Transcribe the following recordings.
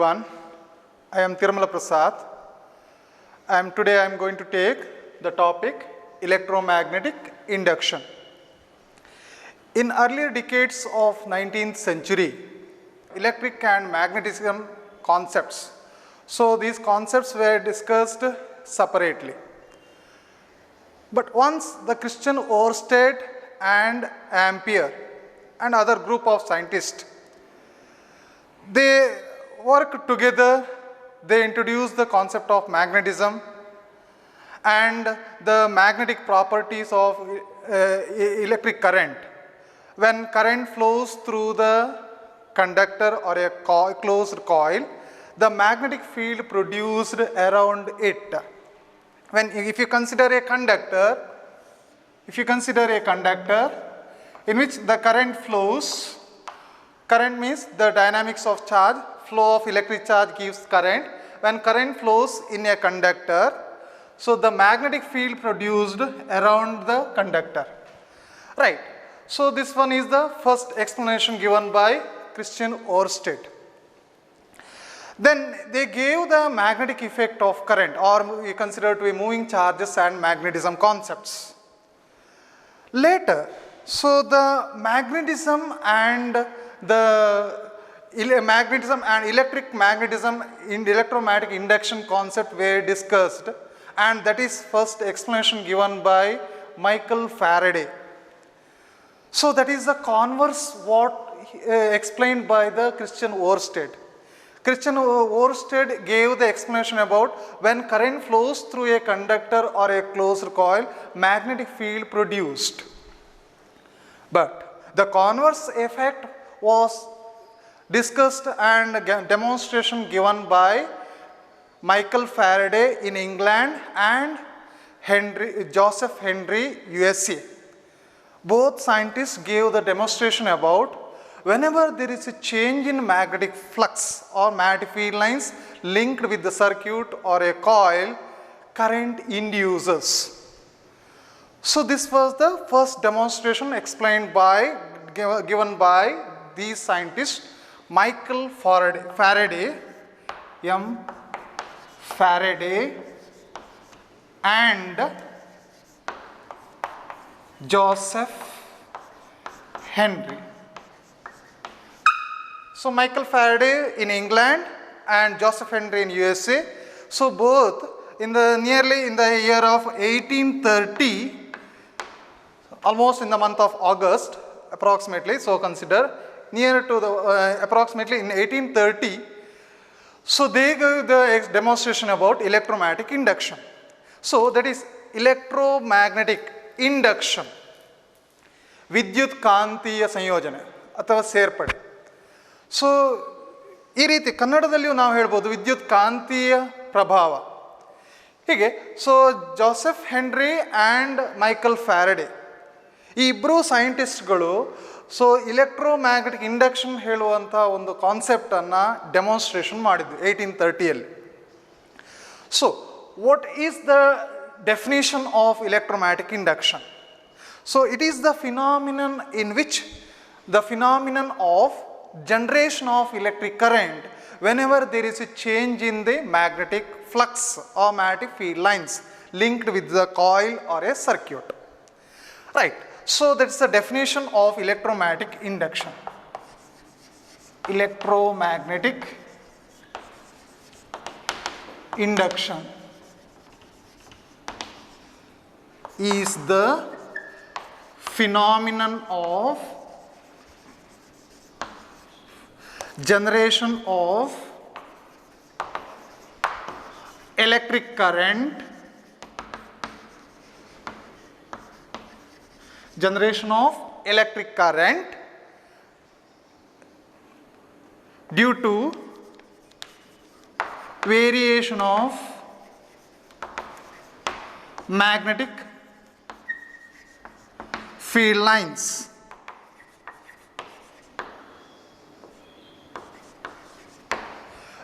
everyone. I am Tirumala Prasad. Today I am going to take the topic electromagnetic induction. In earlier decades of 19th century, electric and magnetism concepts. So these concepts were discussed separately. But once the Christian Ørsted and Ampere and other group of scientists, they worked together, they introduced the concept of magnetism and the magnetic properties of electric current. When current flows through the conductor or a closed coil, the magnetic field produced around it. If you consider a conductor in which the current flows, current means the dynamics of charge, flow of electric charge gives current. When current flows in a conductor, so the magnetic field produced around the conductor. Right. So this one is the first explanation given by Christian Ørsted. Then they gave the magnetic effect of current, or we consider to be moving charges and magnetism concepts. Later, so the magnetism and electric magnetism in electromagnetic induction concept were discussed, and that is first explanation given by Michael Faraday. So that is the converse what explained by the Christian Ørsted. Christian Ørsted gave the explanation about when current flows through a conductor or a closed coil, magnetic field produced. But the converse effect was discussed and demonstration given by Michael Faraday in England and Joseph Henry, USA. Both scientists gave the demonstration about whenever there is a change in magnetic flux or magnetic field lines linked with the circuit or a coil, current induces. So this was the first demonstration given by these scientists, Michael Faraday, M. Faraday and Joseph Henry. So Michael Faraday in England and Joseph Henry in USA. So both nearly in the year of 1830, almost in the month of August approximately, so consider near to the approximately in 1830, so they gave the demonstration about electromagnetic induction. So that is electromagnetic induction, ವಿದ್ಯುತ್ ಕಾಂತೀಯ ಸಂಯೋಜನೆ ಅಥವಾ ಸೇರ್ಪಡೆ. So ಈ ರೀತಿ ಕನ್ನಡದಲ್ಲಿಯೂ ನಾವು ಹೇಳ್ಬೋದು ವಿದ್ಯುತ್ ಕಾಂತೀಯ ಪ್ರಭಾವ. ಹೀಗೆ so Joseph henry and Michael Faraday ಈ ಇಬ್ಬರು ಸೈಂಟಿಸ್ಟ್ಗಳು ಸೊ ಇಲೆಕ್ಟ್ರೋಮ್ಯಾಗ್ನೆಟಿಕ್ ಇಂಡಕ್ಷನ್ ಹೇಳುವಂಥ ಒಂದು ಕಾನ್ಸೆಪ್ಟನ್ನು ಡೆಮಾನ್ಸ್ಟ್ರೇಷನ್ ಮಾಡಿದ್ವಿ 1830ಯಲ್ಲಿ. So what is the definition of electromagnetic induction? So it is the phenomenon in which the phenomenon of generation of electric current whenever there is a change in the magnetic flux or magnetic field lines linked with the coil or a circuit. Right. So that's the definition of electromagnetic induction. Electromagnetic induction is the phenomenon of generation of electric current due to variation of magnetic field lines.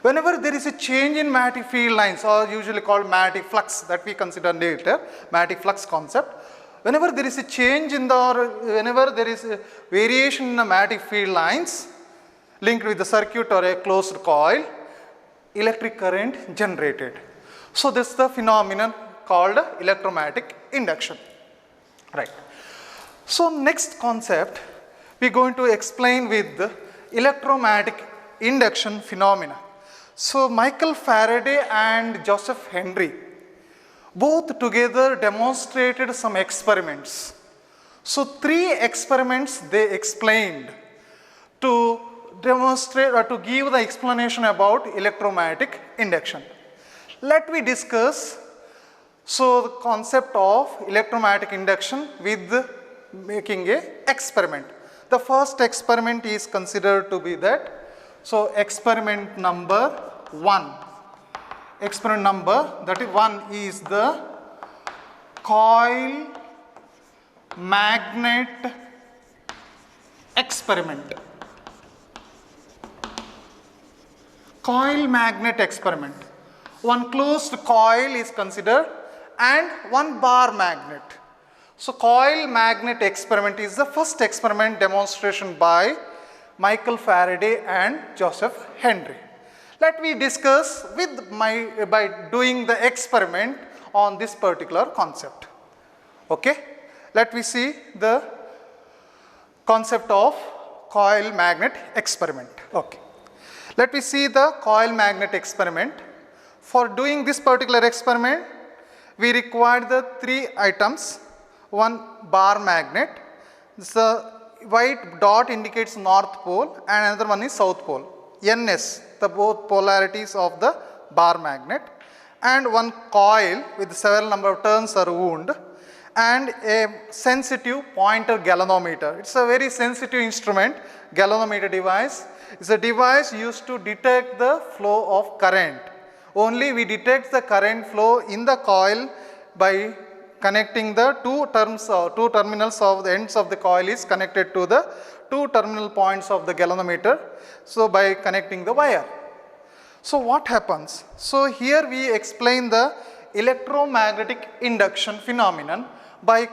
Whenever there is a change in magnetic field lines, or usually called magnetic flux, that we consider later, magnetic flux concept, whenever there is a change in whenever there is a variation in the magnetic field lines linked with the circuit or a closed coil, electric current generated. So this is the phenomenon called electromagnetic induction. Right. So next concept we are going to explain with the electromagnetic induction phenomena. So Michael Faraday and Joseph Henry both together demonstrated some experiments. So 3 experiments they explained to demonstrate or to give the explanation about electromagnetic induction. Let me discuss the concept of electromagnetic induction with making a experiment. The first experiment is considered to be that. So experiment number 1. Experiment number that is 1 is the coil magnet experiment. Coil magnet experiment. One closed coil is considered and one bar magnet. So coil magnet experiment is the first experiment demonstration by Michael Faraday and Joseph Henry. Let me discuss by doing the experiment on this particular concept. Okay, let me see the concept of coil magnet experiment. Okay, let me see the coil magnet experiment. For doing this particular experiment, we required the 3 items. One bar magnet. The white dot indicates north pole and another one is south pole. NS, the both polarities of the bar magnet, and one coil with several number of turns or wound, and a sensitive pointer galvanometer. It's a very sensitive instrument, galvanometer device. It's a device used to detect the flow of current. Only we detect the current flow in the coil by connecting the two terminals of the ends of the coil is connected to the 2 terminal points of the galvanometer. So by connecting the wire. So what happens? So here we explain the electromagnetic induction phenomenon by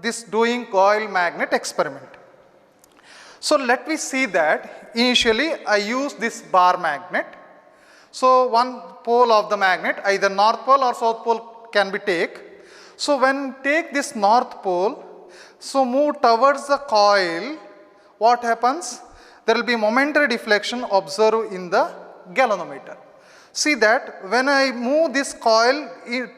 this doing coil magnet experiment. So let me see that initially I use this bar magnet. So one pole of the magnet, either north pole or south pole can be take. So when take this north pole, so move towards the coil, what happens? There will be momentary deflection observed in the galvanometer. See that when I move this coil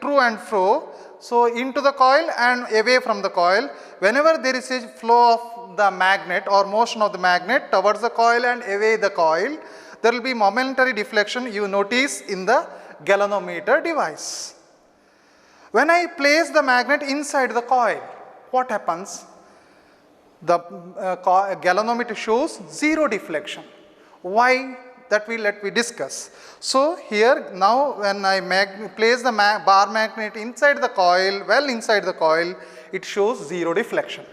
through and fro, so into the coil and away from the coil, whenever there is a flow of the magnet or motion of the magnet towards the coil and away the coil, there will be momentary deflection you notice in the galvanometer device. When I place the magnet inside the coil, what happens? The galvanometer shows 0 deflection. Why? That let me discuss. So here now when I place the bar magnet inside the coil, well inside the coil, it shows 0 deflection.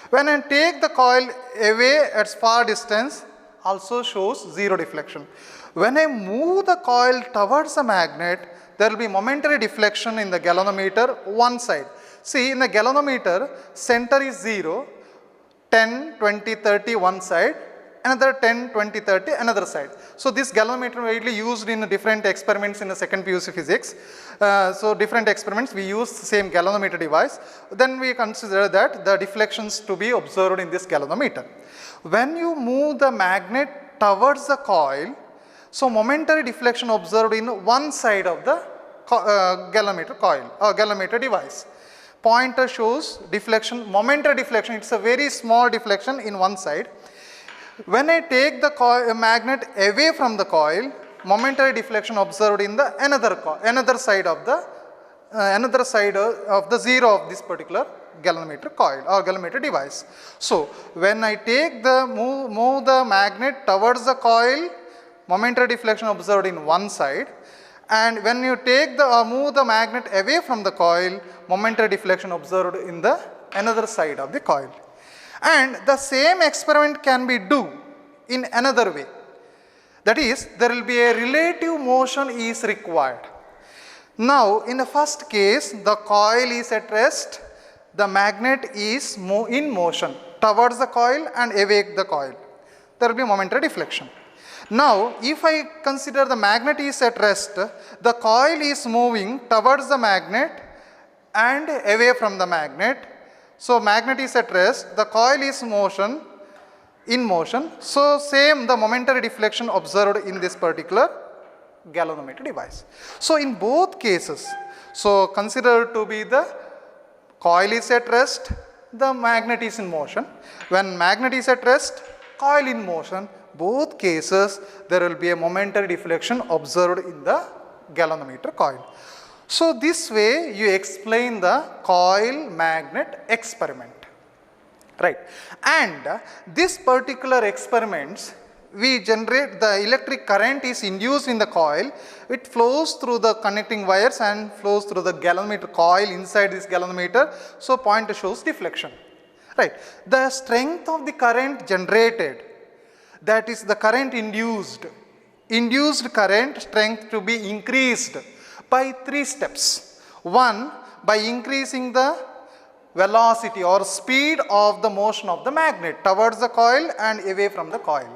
When I take the coil away at far distance, also shows 0 deflection. When I move the coil towards the magnet, there will be momentary deflection in the galvanometer one side. See, in the galvanometer, center is 0, 10, 20, 30 one side, another 10, 20, 30 another side. So this galvanometer widely used in different experiments in the second PUC physics. So different experiments we use the same galvanometer device. Then we consider that the deflections to be observed in this galvanometer. When you move the magnet towards the coil, so momentary deflection observed in one side of the galvanometer coil or galvanometer device. Pointer shows deflection, momentary deflection, it's a very small deflection in one side. When I take the magnet away from the coil, momentary deflection observed in the another side of the 0 of this particular galvanometer coil or galvanometer device. So when I take the move the magnet towards the coil, momentary deflection observed in one side, and when you take the move the magnet away from the coil, momentary deflection observed in the another side of the coil. And the same experiment can be do in another way. That is, there will be a relative motion is required. Now in the first case, the coil is at rest, the magnet is in motion towards the coil and away the coil. There will be momentary deflection. Now, if I consider the magnet is at rest, the coil is moving towards the magnet and away from the magnet. So, magnet is at rest, the coil is in motion. So, same the momentary deflection observed in this particular galvanometer device. So, in both cases, so consider to be the coil is at rest, the magnet is in motion. When magnet is at rest, coil in motion, both cases there will be a momentary deflection observed in the galvanometer coil. So, this way you explain the coil magnet experiment, right. And this particular experiments, we generate the electric current is induced in the coil, it flows through the connecting wires and flows through the galvanometer coil inside this galvanometer. So, pointer shows deflection, right. The strength of the current generated, that is the current induced current strength to be increased by 3 steps. One, by increasing the velocity or speed of the motion of the magnet towards the coil and away from the coil,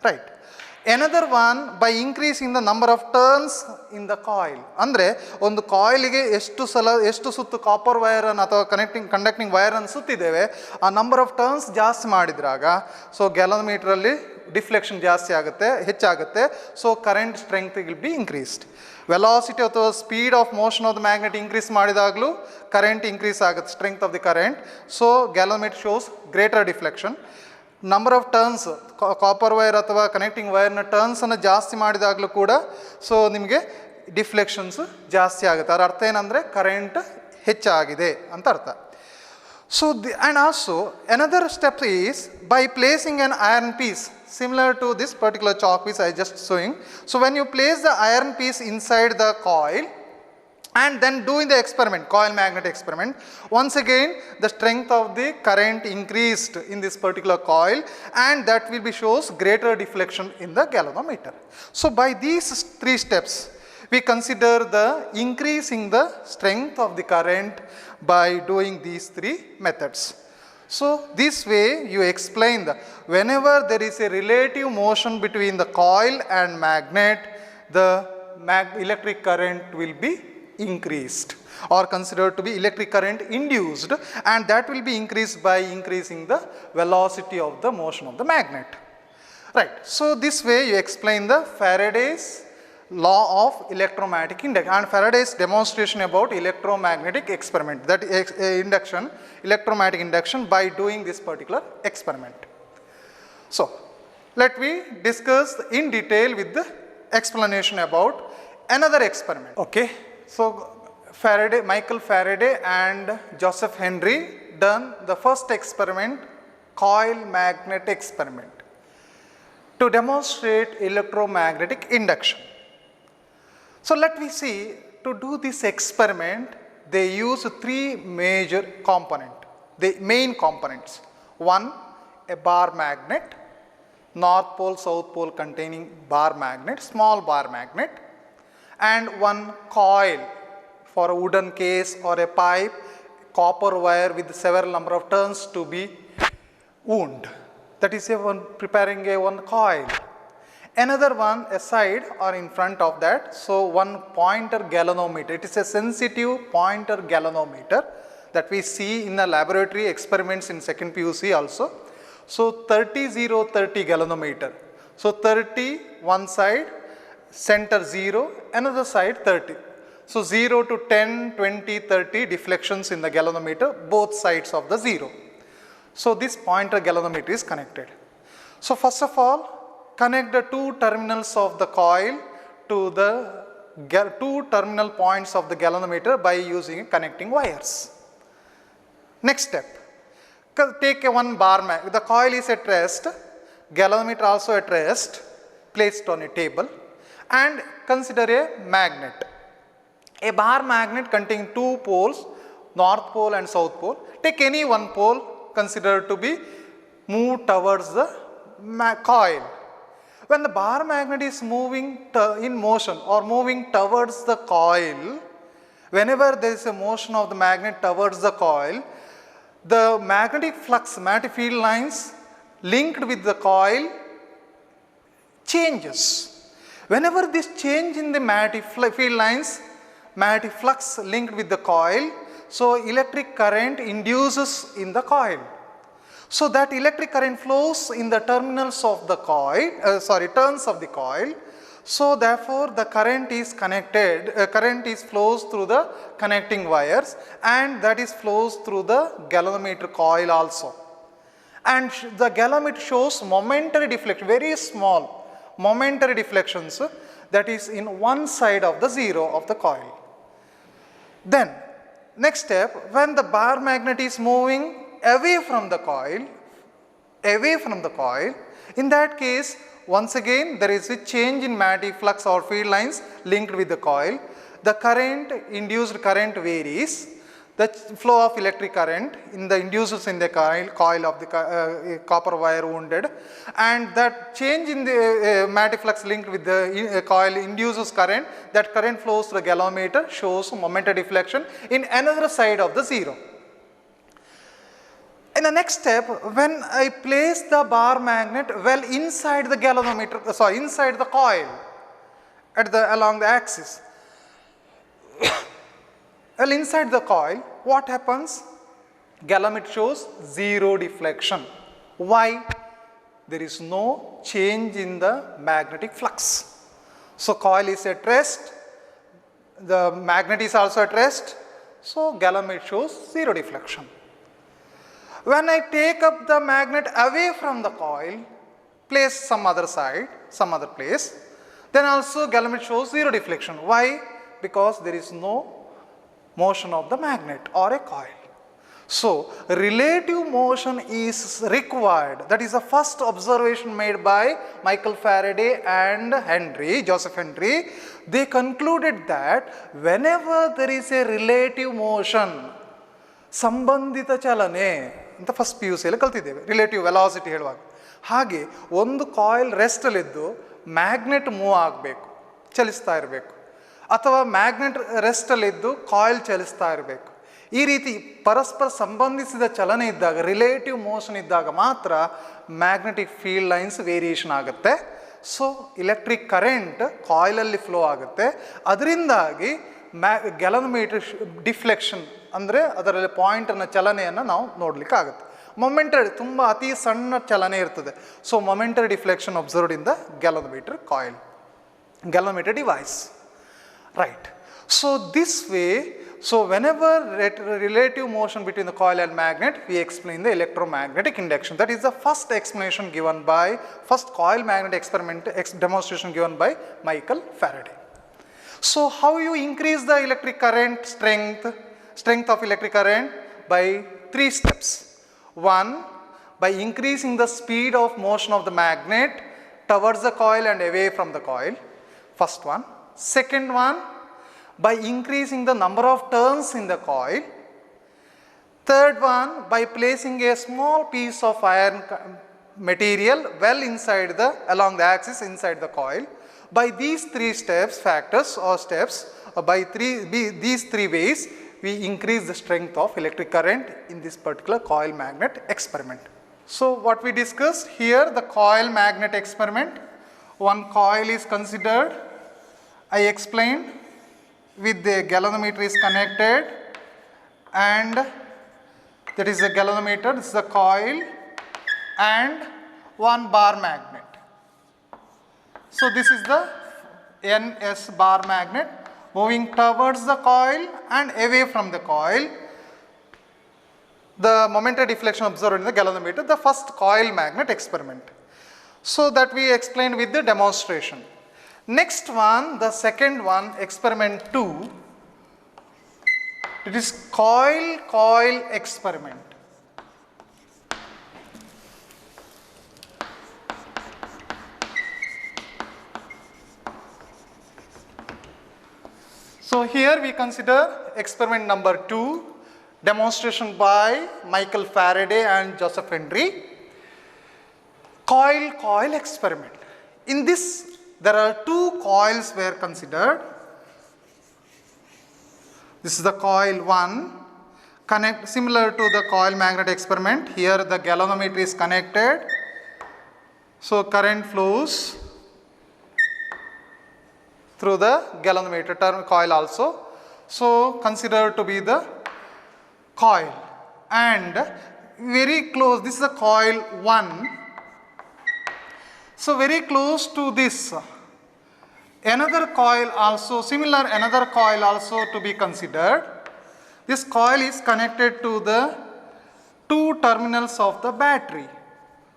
right. Another one, by increasing the number of turns in the coil. ಅಂದರೆ ಒಂದು ಕಾಯಿಲಿಗೆ ಎಷ್ಟು ಸುತ್ತು copper wire ಅನ್ನು ಅಥವಾ conducting wire ಅನ್ನು ಸುತ್ತಿದ್ದೇವೆ, ಆ number of turns ಜಾಸ್ತಿ ಮಾಡಿದ್ರಾಗ so ಗ್ಯಾಲೋಮೀಟರಲ್ಲಿ deflection ಜಾಸ್ತಿ ಆಗುತ್ತೆ, ಹೆಚ್ಚಾಗುತ್ತೆ. So current strength will be increased. Velocity ಅಥವಾ speed of motion of the magnet increase ಮಾಡಿದಾಗಲೂ ಕರೆಂಟ್ ಇನ್ಕ್ರೀಸ್ ಆಗುತ್ತೆ, strength of the current. So galvanometer shows greater deflection. Number of turns, copper wire ಅಥವಾ connecting ವೈರ್ನ ಟರ್ನ್ಸನ್ನು ಜಾಸ್ತಿ ಮಾಡಿದಾಗಲೂ ಕೂಡ so ನಿಮಗೆ ಡಿಫ್ಲೆಕ್ಷನ್ಸ್ ಜಾಸ್ತಿ ಆಗುತ್ತೆ. ಅದರ ಅರ್ಥ ಏನಂದರೆ ಕರೆಂಟ್ ಹೆಚ್ಚಾಗಿದೆ ಅಂತ ಅರ್ಥ. So and also another step is by placing on iron piece similar to this particular chalk piece I just showing. So when you place the iron piece inside the coil and then doing the experiment, coil magnet experiment, once again the strength of the current increased in this particular coil and that will be shows greater deflection in the galvanometer. So by these 3 steps we consider the increasing the strength of the current by doing these 3 methods. So this way you explain that whenever there is a relative motion between the coil and magnet, the electric current will be increased or considered to be electric current induced, and that will be increased by increasing the velocity of the motion of the magnet, right. So this way you explain the Faraday's law of electromagnetic induction and Faraday's demonstration about electromagnetic experiment, that induction, electromagnetic induction by doing this particular experiment. So let me discuss in detail with the explanation about another experiment. Okay, so Michael Faraday and Joseph Henry done the first experiment, coil magnet experiment, to demonstrate electromagnetic induction. So let me see, to do this experiment they use 3 major components, the main components. One, a bar magnet, north pole south pole containing bar magnet, small bar magnet, and one coil for a wooden case or a pipe, copper wire with several number of turns to be wound, that is preparing a one coil. Another one aside or in front of that, so one pointer galvanometer, it is a sensitive pointer galvanometer that we see in the laboratory experiments in second PUC also. So 30-0-30 galvanometer, so 30 one side, center 0, another side 30. So 0 to 10, 20, 30 deflections in the galvanometer, both sides of the 0. So this pointer galvanometer is connected. So first of all, connect the 2 terminals of the coil to the 2 terminal points of the galvanometer by using connecting wires. Next step, take a one bar magnet, the coil is at rest, galvanometer also at rest, placed on a table, and consider a magnet. A bar magnet containing 2 poles, north pole and south pole. Take any one pole considered to be moved towards the coil. When the bar magnet is moving in motion or moving towards the coil, whenever there is a motion of the magnet towards the coil, the magnetic flux, magnetic field lines linked with the coil changes. Whenever this change in the magnetic field lines, magnetic flux linked with the coil, so electric current induces in the coil. So that electric current flows in the terminals of the coil, turns of the coil. So therefore the current is connected, flows through the connecting wires, and that is flows through the galvanometer coil also. And the galvanometer shows momentary deflection, very small momentary deflections, that is in one side of the zero of the coil. Then next step, when the bar magnet is moving away from the coil, in that case once again there is a change in magnetic flux or field lines linked with the coil. The current, induced current varies. The flow of electric current in the induces in the coil of the copper wire wounded, and that change in the magnetic flux linked with the coil induces current. That current flows through the galvanometer, shows momentary deflection in another side of the zero. In the next step, when I place the bar magnet well inside the galvanometer, inside the coil along the axis, well, inside the coil, what happens? Galvanometer shows zero deflection. Why? There is no change in the magnetic flux. So coil is at rest, the magnet is also at rest, so galvanometer shows zero deflection. When I take up the magnet away from the coil, place some other side, some other place, then also galvanometer shows zero deflection. Why? Because there is no motion of the magnet or a coil. So relative motion is required. That is the first observation made by Michael Faraday and Joseph Henry. They concluded that whenever there is a relative motion, ಸಂಬಂಧಿತ ಚಲನೆ ಅಂತ first P U ಸಿಯಲ್ಲಿ ಕಲ್ತಿದ್ದೇವೆ, relative velocity ಹೇಳುವಾಗ. ಹಾಗೆ ಒಂದು coil ರೆಸ್ಟಲ್ಲಿದ್ದು magnet move ಆಗಬೇಕು, ಚಲಿಸ್ತಾ ಇರಬೇಕು, ಅಥವಾ ಮ್ಯಾಗ್ನೆಟ್ ರೆಸ್ಟಲ್ಲಿದ್ದು ಕಾಯಿಲ್ ಚಲಿಸ್ತಾ ಇರಬೇಕು. ಈ ರೀತಿ ಪರಸ್ಪರ ಸಂಬಂಧಿಸಿದ ಚಲನೆ ಇದ್ದಾಗ, ರಿಲೇಟಿವ್ ಮೋಷನ್ ಇದ್ದಾಗ ಮಾತ್ರ ಮ್ಯಾಗ್ನೆಟಿಕ್ ಫೀಲ್ಡ್ ಲೈನ್ಸ್ ವೇರಿಯೇಷನ್ ಆಗುತ್ತೆ. ಸೊ ಎಲೆಕ್ಟ್ರಿಕ್ ಕರೆಂಟ್ ಕಾಯಿಲಲ್ಲಿ ಫ್ಲೋ ಆಗುತ್ತೆ. ಅದರಿಂದಾಗಿ ಗ್ಯಾಲನೋಮೀಟರ್ ಡಿಫ್ಲೆಕ್ಷನ್ ಅಂದರೆ ಅದರಲ್ಲಿ ಪಾಯಿಂಟನ್ನು ಚಲನೆಯನ್ನು ನಾವು ನೋಡಲಿಕ್ಕೆ ಆಗುತ್ತೆ. ಮೊಮೆಂಟರಿ ತುಂಬ ಅತಿ ಸಣ್ಣ ಚಲನೆ ಇರ್ತದೆ. So momentary deflection observed in the galvanometer coil, galvanometer device. Right. So this way, so whenever relative motion between the coil and magnet, we explain the electromagnetic induction. That is the first explanation given by, first coil magnet experiment demonstration given by Michael Faraday. So how you increase the electric current strength of electric current? By 3 steps. One, by increasing the speed of motion of the magnet towards the coil and away from the coil. First one. Second one, by increasing the number of turns in the coil. Third one, by placing a small piece of iron material well inside along the axis inside the coil. By these 3 steps, these 3 ways, we increase the strength of electric current in this particular coil magnet experiment. So what we discussed here, the coil magnet experiment. One coil is considered. I explained with the galvanometer is connected, and that is the galvanometer, this is the coil, and one bar magnet. So this is the NS bar magnet moving towards the coil and away from the coil. The momentary deflection observed in the galvanometer, the first coil magnet experiment. So that we explained with the demonstration. Next one, the second one, experiment 2, it is coil experiment. So here we consider experiment number 2, demonstration by Michael Faraday and Joseph Henry. Coil experiment. In this, there are 2 coils were considered. This is the coil 1, similar to the coil magnet experiment. Here the galvanometer is connected. So current flows through the galvanometer term coil also. So consider to be the coil, and very close, this is a coil 1. So very close to this, another coil also, similar another coil also to be considered. This coil is connected to the two terminals of the battery.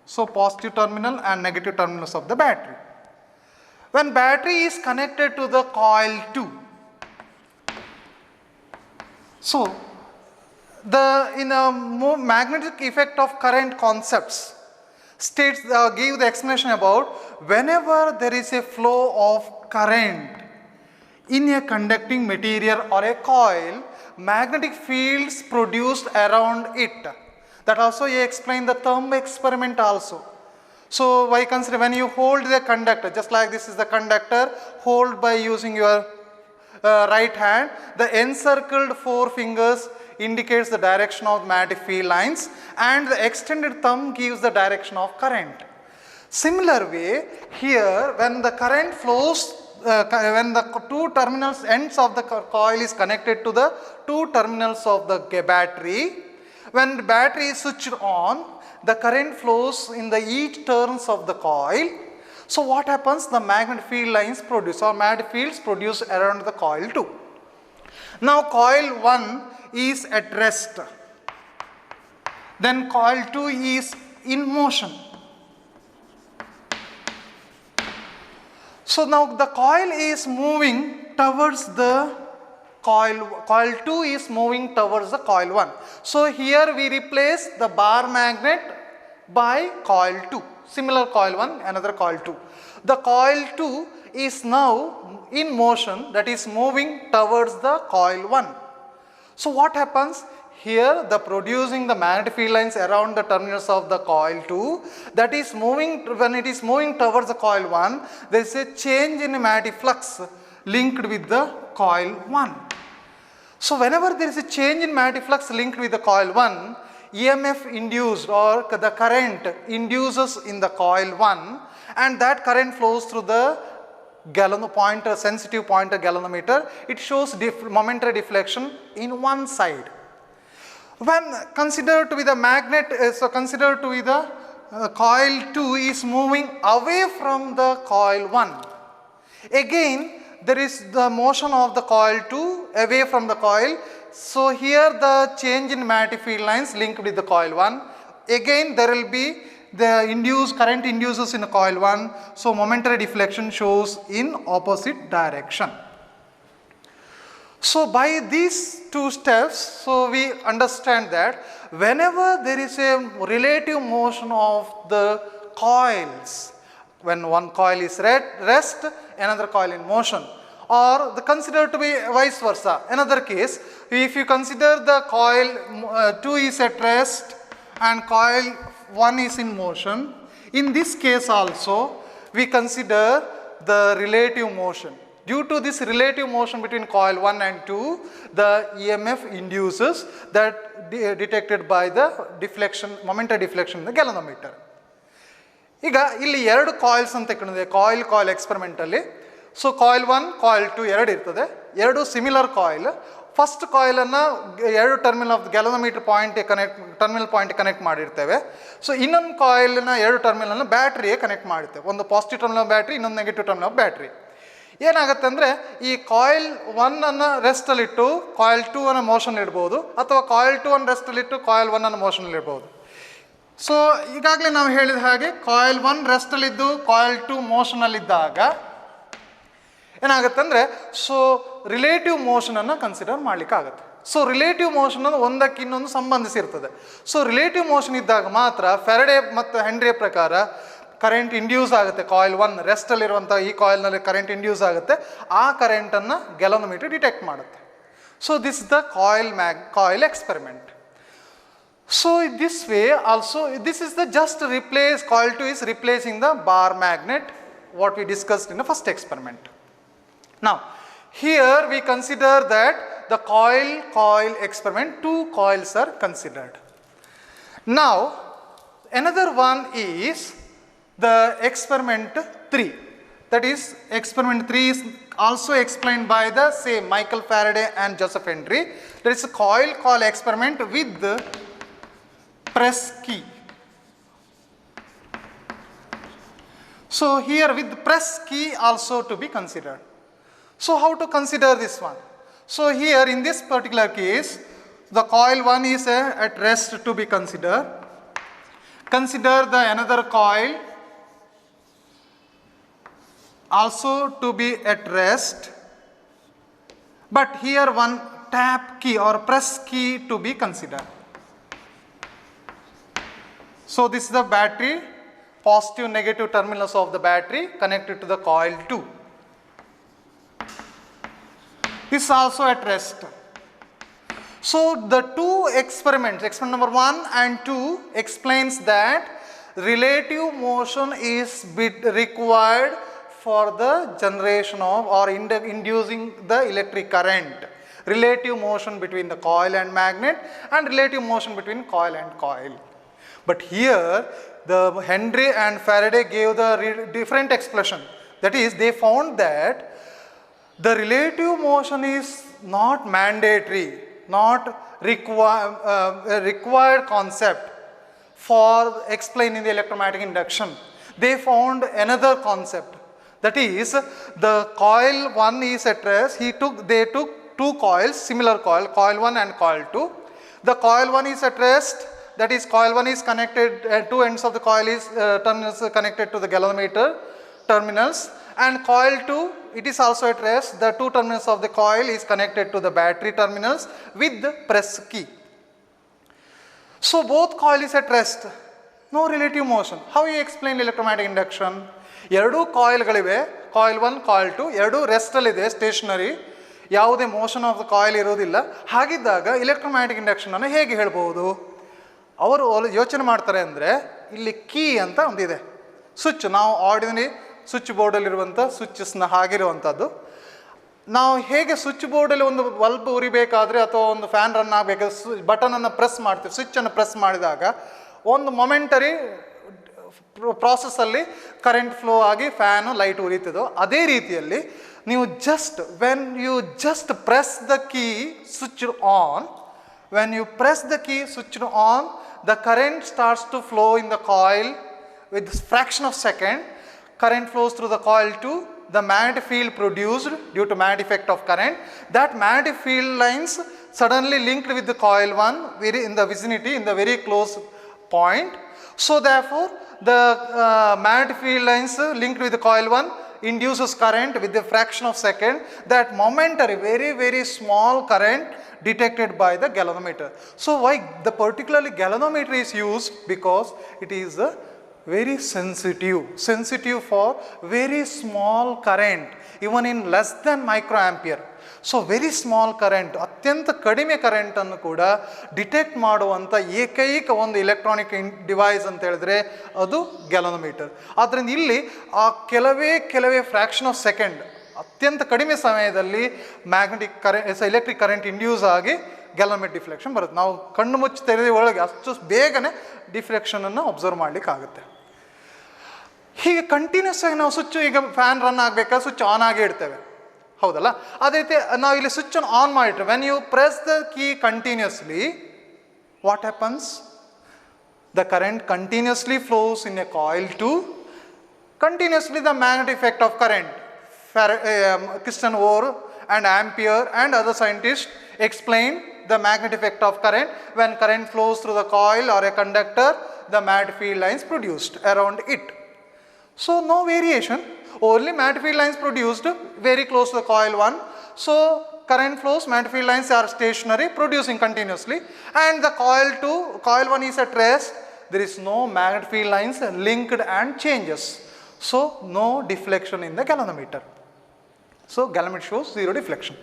So positive terminal and negative terminals of the battery. When battery is connected to the coil 2, so in a more magnetic effect of current concepts states give the explanation about whenever there is a flow of current in a conducting material or a coil, magnetic fields produced around it. That also you explain the thumb experiment also. So why consider when you hold the conductor, just like this is the conductor, hold by using your right hand, the encircled four fingers indicates the direction of magnetic field lines and the extended thumb gives the direction of current. Similar way here, when the current flows, when the two terminals ends of the coil is connected to the two terminals of the battery, when the battery is switched on, the current flows in the each turns of the coil. So what happens? The magnetic field lines produce or magnetic fields produce around the coil 2. Now coil 1 is at rest, then coil 2 is in motion. So now the coil is moving towards the coil 2 is moving towards the coil 1. So here we replace the bar magnet by coil 2. Similar coil 1, another coil 2. The coil 2 is now in motion, that is moving towards the coil 1. So what happens? Here the producing the magnetic field lines around the terminals of the coil 2, that is moving, when it is moving towards the coil 1, there is a change in magnetic flux linked with the coil 1. So whenever there is a change in magnetic flux linked with the coil 1, EMF induced or the current induces in the coil 1 and that current flows through the sensitive pointer galvanometer. It shows momentary deflection in one side. When considered to be the magnet, so considered to be the coil 2 is moving away from the coil 1. Again, there is the motion of the coil 2 away from the coil. So here the change in magnetic field lines linked with the coil 1. Again there will be the current induces in the coil 1. So momentary deflection shows in opposite direction. So by these two steps, so we understand that whenever there is a relative motion of the coils, when one coil is at rest, another coil in motion, or considered to be vice versa. Another case, if you consider the coil 2 is at rest and coil 1 is in motion, in this case also we consider the relative motion. Due to this relative motion between coil 1 and 2, the EMF induces that detected by the deflection, momentary deflection in the galvanometer. ಈಗ ಇಲ್ಲಿ ಎರಡು coils ಅಂತ ಇಟ್ಕೊಂಡಿದೆ coil experiment ಅಲ್ಲಿ. So coil 1 coil 2 ಎರಡು ಇರ್ತದೆ, ಎರಡು similar coil. First ಕಾಯಿಲನ್ನು ಎರಡು terminal of galvanometer terminal point connect ಮಾಡಿರ್ತೇವೆ. ಸೊ ಇನ್ನೊಂದು ಕಾಯಿಲ್ನ ಎರಡು ಟರ್ಮಿನಲ್ನ ಬ್ಯಾಟ್ರಿಗೆ ಕನೆಕ್ಟ್ ಮಾಡಿರ್ತೇವೆ. ಒಂದು ಪಾಸಿಟಿವ್ ಟರ್ಮಿನಲ್ ಆಫ್ ಬ್ಯಾಟ್ರಿ, ಇನ್ನೊಂದು ನೆಗೆಟಿವ್ ಟರ್ಮಿನಲ್ ಆಫ್ ಬ್ಯಾಟ್ರಿ. ಏನಾಗುತ್ತೆ ಅಂದರೆ ಈ ಕಾಯಿಲ್ 1 ರೆಸ್ಟಲ್ಲಿಟ್ಟು ಕಾಯಿಲ್ 2 ಮೋಷನ್ ಇಡ್ಬೋದು, ಅಥವಾ ಕಾಯಿಲ್ 2 ರೆಸ್ಟಲ್ಲಿಟ್ಟು ಕಾಯಿಲ್ 1 ಮೋಷನ್ ಇಡ್ಬೋದು. ಸೊ ಈಗಾಗಲೇ ನಾವು ಹೇಳಿದ ಹಾಗೆ ಕಾಯಿಲ್ 1 ರೆಸ್ಟಲ್ಲಿದ್ದು ಕಾಯಿಲ್ 2 ಮೋಷನಲ್ಲಿದ್ದಾಗ ಏನಾಗುತ್ತೆ ಅಂದರೆ ಸೊ ರಿಲೇಟಿವ್ ಮೋಷನನ್ನು ಕನ್ಸಿಡರ್ ಮಾಡಲಿಕ್ಕಾಗತ್ತೆ. ಸೊ ರಿಲೇಟಿವ್ ಮೋಷನ್ ಅಂದರೆ ಒಂದಕ್ಕೆ ಇನ್ನೊಂದು ಸಂಬಂಧಿಸಿರ್ತದೆ. ಸೊ ರಿಲೇಟಿವ್ ಮೋಷನ್ ಇದ್ದಾಗ ಮಾತ್ರ ಫೆರಡೆ ಮತ್ತು ಹೆನ್ರಿಯ ಪ್ರಕಾರ ಕರೆಂಟ್ ಇಂಡ್ಯೂಸ್ ಆಗುತ್ತೆ. ಕಾಯಿಲ್ 1 ರೆಸ್ಟಲ್ಲಿರುವಂಥ ಈ ಕಾಯಿಲ್ನಲ್ಲಿ ಕರೆಂಟ್ ಇಂಡ್ಯೂಸ್ ಆಗುತ್ತೆ, ಆ ಕರೆಂಟನ್ನು ಗ್ಯಾಲೋಮೀಟರ್ ಡಿಟೆಕ್ಟ್ ಮಾಡುತ್ತೆ. So this the coil experiment. So in this way also, this is the just replace, coil 2 is replacing the bar magnet what we discussed in the first experiment. Now here we consider that the coil experiment, 2 coils are considered. Now another one is the experiment 3. That is, experiment 3 is also explained by the same Michael Faraday and Joseph Henry. There is a coil coil experiment with the press key. So here with press key also to be considered. So how to consider this one? So here in this particular case, the coil 1 is at rest to be considered. Consider the another coil also to be at rest, but here one tap key or press key to be considered. So this is the battery, positive negative terminals of the battery connected to the coil 2. This is also at rest. So the two experiments, experiment number 1 and 2 explains that relative motion is required for the generation of or inducing the electric current. Relative motion between the coil and magnet and relative motion between coil and coil. But here the Henry and Faraday gave the different expression. That is, they found that the relative motion is not mandatory, not required concept for explaining the electromagnetic induction. They found another concept. That is, the coil 1 is at rest. They took two coils, similar coil 1 and coil 2. The coil 1 is at rest. That is, coil 1 is connected, two ends of the coil is terminals connected to the galvanometer terminals, and coil 2, it is also at rest. The two terminals of the coil is connected to the battery terminals with the press key. So both coil is at rest, no relative motion. How you explain electromagnetic induction? ಎರಡು ಕಾಯಿಲ್ಗಳಿವೆ, coil 1 coil 2 ಎರಡು ರೆಸ್ಟಲ್ಲಿದೆ, stationery, ಯಾವುದೇ motion of the coil ಇರೋದಿಲ್ಲ. ಹಾಗಿದ್ದಾಗ electromagnetic induction ಅನ್ನು ಹೇಗೆ ಹೇಳ್ಬೋದು? ಅವರು ಯೋಚನೆ ಮಾಡ್ತಾರೆ ಅಂದರೆ, ಇಲ್ಲಿ ಕೀ ಅಂತ ಒಂದಿದೆ, ಸ್ವಿಚ್, ನಾವು ಆರ್ಡಿನರಿ ಸ್ವಿಚ್ ಬೋರ್ಡಲ್ಲಿರುವಂಥ ಸ್ವಿಚಸ್ನ ಹಾಗಿರುವಂಥದ್ದು. ನಾವು ಹೇಗೆ ಸ್ವಿಚ್ ಬೋರ್ಡಲ್ಲಿ ಒಂದು ಬಲ್ಬ್ ಉರಿಬೇಕಾದ್ರೆ ಅಥವಾ ಒಂದು ಫ್ಯಾನ್ ರನ್ ಆಗಬೇಕಾದ್ರೆ ಬಟನನ್ನು ಪ್ರೆಸ್ ಮಾಡ್ತೀವಿ, ಸ್ವಿಚ್ಚನ್ನು ಪ್ರೆಸ್ ಮಾಡಿದಾಗ ಒಂದು ಮೊಮೆಂಟರಿ ಪ್ರಾಸೆಸ್ಸಲ್ಲಿ ಕರೆಂಟ್ ಫ್ಲೋ ಆಗಿ ಫ್ಯಾನು ಲೈಟ್ ಉರಿತದೋ, ಅದೇ ರೀತಿಯಲ್ಲಿ ನೀವು when you just press the key switch on, when you press the key switch on, the current starts to flow in the coil with fraction of second. Current flows through the coil 2. The magnetic field produced due to magnetic effect of current, that magnetic field lines suddenly linked with the coil 1 very in the vicinity, in the very close point. So therefore the magnetic field lines linked with the coil 1 induces current with a fraction of second. That momentary very small current detected by the galvanometer. So why the particularly galvanometer is used? Because it is very sensitive for very small current, even in less than microampere. So very small current, ಅತ್ಯಂತ ಕಡಿಮೆ current ಅನ್ನು ಕೂಡ detect ಮಾಡುವಂಥ ಏಕೈಕ ಒಂದು electronic device ಅಂತ ಹೇಳಿದ್ರೆ ಅದು ಗ್ಯಾಲನೋಮೀಟರ್. ಆದ್ದರಿಂದ ಇಲ್ಲಿ ಆ ಕೆಲವೇ ಫ್ರ್ಯಾಕ್ಷನ್ ಆಫ್ ಸೆಕೆಂಡ್, ಅತ್ಯಂತ ಕಡಿಮೆ ಸಮಯದಲ್ಲಿ magnetic current electric current induce ಆಗಿ ಗ್ಯಾಲನೋಮೀಟರ್ ಡಿಫ್ಲೆಕ್ಷನ್ ಬರುತ್ತೆ. ನಾವು ಕಣ್ಣು ಮುಚ್ಚಿ ತೆರೆದ ಒಳಗೆ ಅಷ್ಟು ಬೇಗನೆ ಡಿಫ್ಲೆಕ್ಷನನ್ನು ಅಬ್ಸರ್ವ್ ಮಾಡಲಿಕ್ಕೆ ಆಗುತ್ತೆ. ಹೀಗೆ ಕಂಟಿನ್ಯೂಸ್ ಆಗಿ ನಾವು ಸ್ವಿಚ್, ಈಗ ಫ್ಯಾನ್ ರನ್ ಆಗಬೇಕಾದ್ರೆ ಸ್ವಿಚ್ ಆನ್ ಆಗೇ ಇಡ್ತೇವೆ, ಹೌದಲ್ಲ? ಅದೇ ರೀತಿ ನಾವು ಇಲ್ಲಿ ಸ್ವಿಚ್ಚನ್ನು ಆನ್ ಮಾಡಿಟ್ರೆ, when you press the key continuously, what happens? The current continuously flows in a coil 2. Continuously the magnetic effect of current, Christian Ohr and Ampere and other scientists explain the magnetic effect of current. When current flows through the coil or a conductor, the magnetic field lines produced around it. So no variation, only magnetic field lines produced very close to the coil 1. So current flows, magnetic field lines are stationary, producing continuously, and the coil 2, coil 1 is at rest. There is no magnetic field lines linked and changes. So no deflection in the galvanometer. So galvanometer shows zero deflection.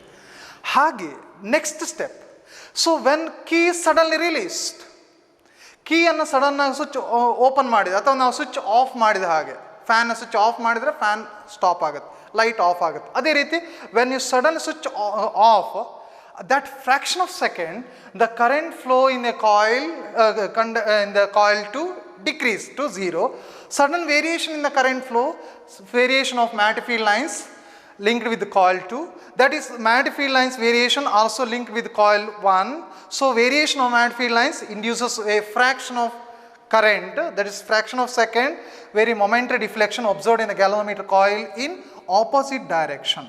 ಹಾಗೆ next step, so when key suddenly released, ಕೀಯನ್ನು ಸಡನ್ನಾಗಿ switch open ಮಾಡಿದೆ ಅಥವಾ ನಾವು switch off ಮಾಡಿದ ಹಾಗೆ, ಫ್ಯಾನ್ನ switch off ಮಾಡಿದರೆ ಫ್ಯಾನ್ ಸ್ಟಾಪ್ ಆಗುತ್ತೆ, ಲೈಟ್ ಆಫ್ ಆಗುತ್ತೆ. ಅದೇ ರೀತಿ when you sudden switch off, that fraction of second the current flow in a coil in the coil 2 decrease to 0. Sudden variation in the current flow, variation of magnetic field lines linked with coil 2, that is magnetic field lines variation also linked with coil 1. So variation of magnetic field lines induces a fraction of current, that is fraction of second, very momentary deflection observed in the galvanometer coil in opposite direction.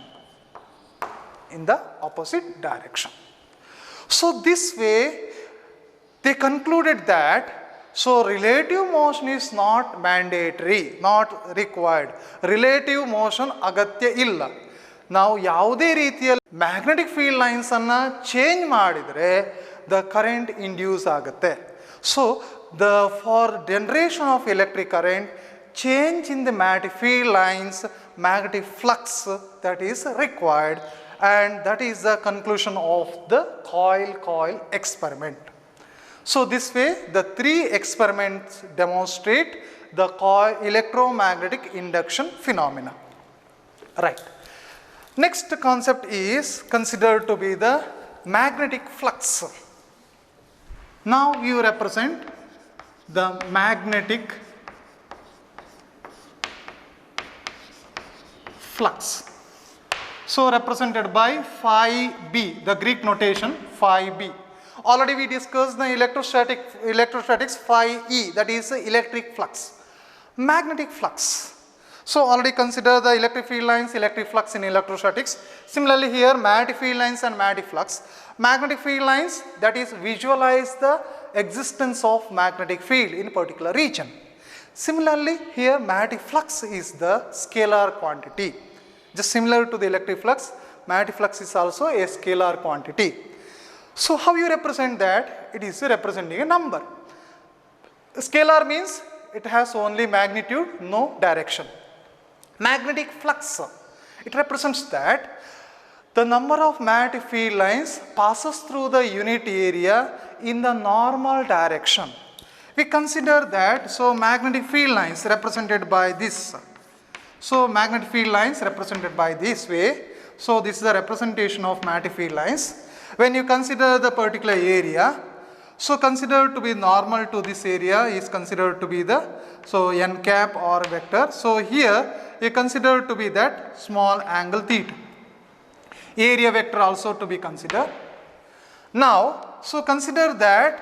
So this way they concluded that so relative motion is not mandatory, not required. Relative motion agatya illa. ನಾವು ಯಾವುದೇ ರೀತಿಯಲ್ಲಿ magnetic field ಲೈನ್ಸನ್ನು change ಮಾಡಿದರೆ the current induce ಆಗುತ್ತೆ. So for generation of electric current, change in the magnetic field lines, magnetic flux that is required, and that is the conclusion of the coil experiment. So this way the three experiments demonstrate the electromagnetic induction phenomena. Right. Next concept is considered to be the magnetic flux. Now you represent the magnetic flux. So represented by phi b, the Greek notation phi b. Already we discussed the electrostatics phi e, that is electric flux. Magnetic flux. So already consider the electric field lines, electric flux in electrostatics. Similarly here magnetic field lines and magnetic flux. Magnetic field lines, that is visualize the existence of magnetic field in a particular region. Similarly here magnetic flux is the scalar quantity. Just similar to the electric flux, magnetic flux is also a scalar quantity. So how you represent that? It is representing a number. Scalar means it has only magnitude, no direction. Magnetic flux, it represents that the number of magnetic field lines passes through the unit area in the normal direction. We consider that, so magnetic field lines represented by this. So magnetic field lines represented by this way. So this is the representation of magnetic field lines. When you consider the particular area, so considered to be normal to this area is considered to be the n cap or vector. So here you consider to be that small angle theta. Area vector also to be considered. Now, so consider that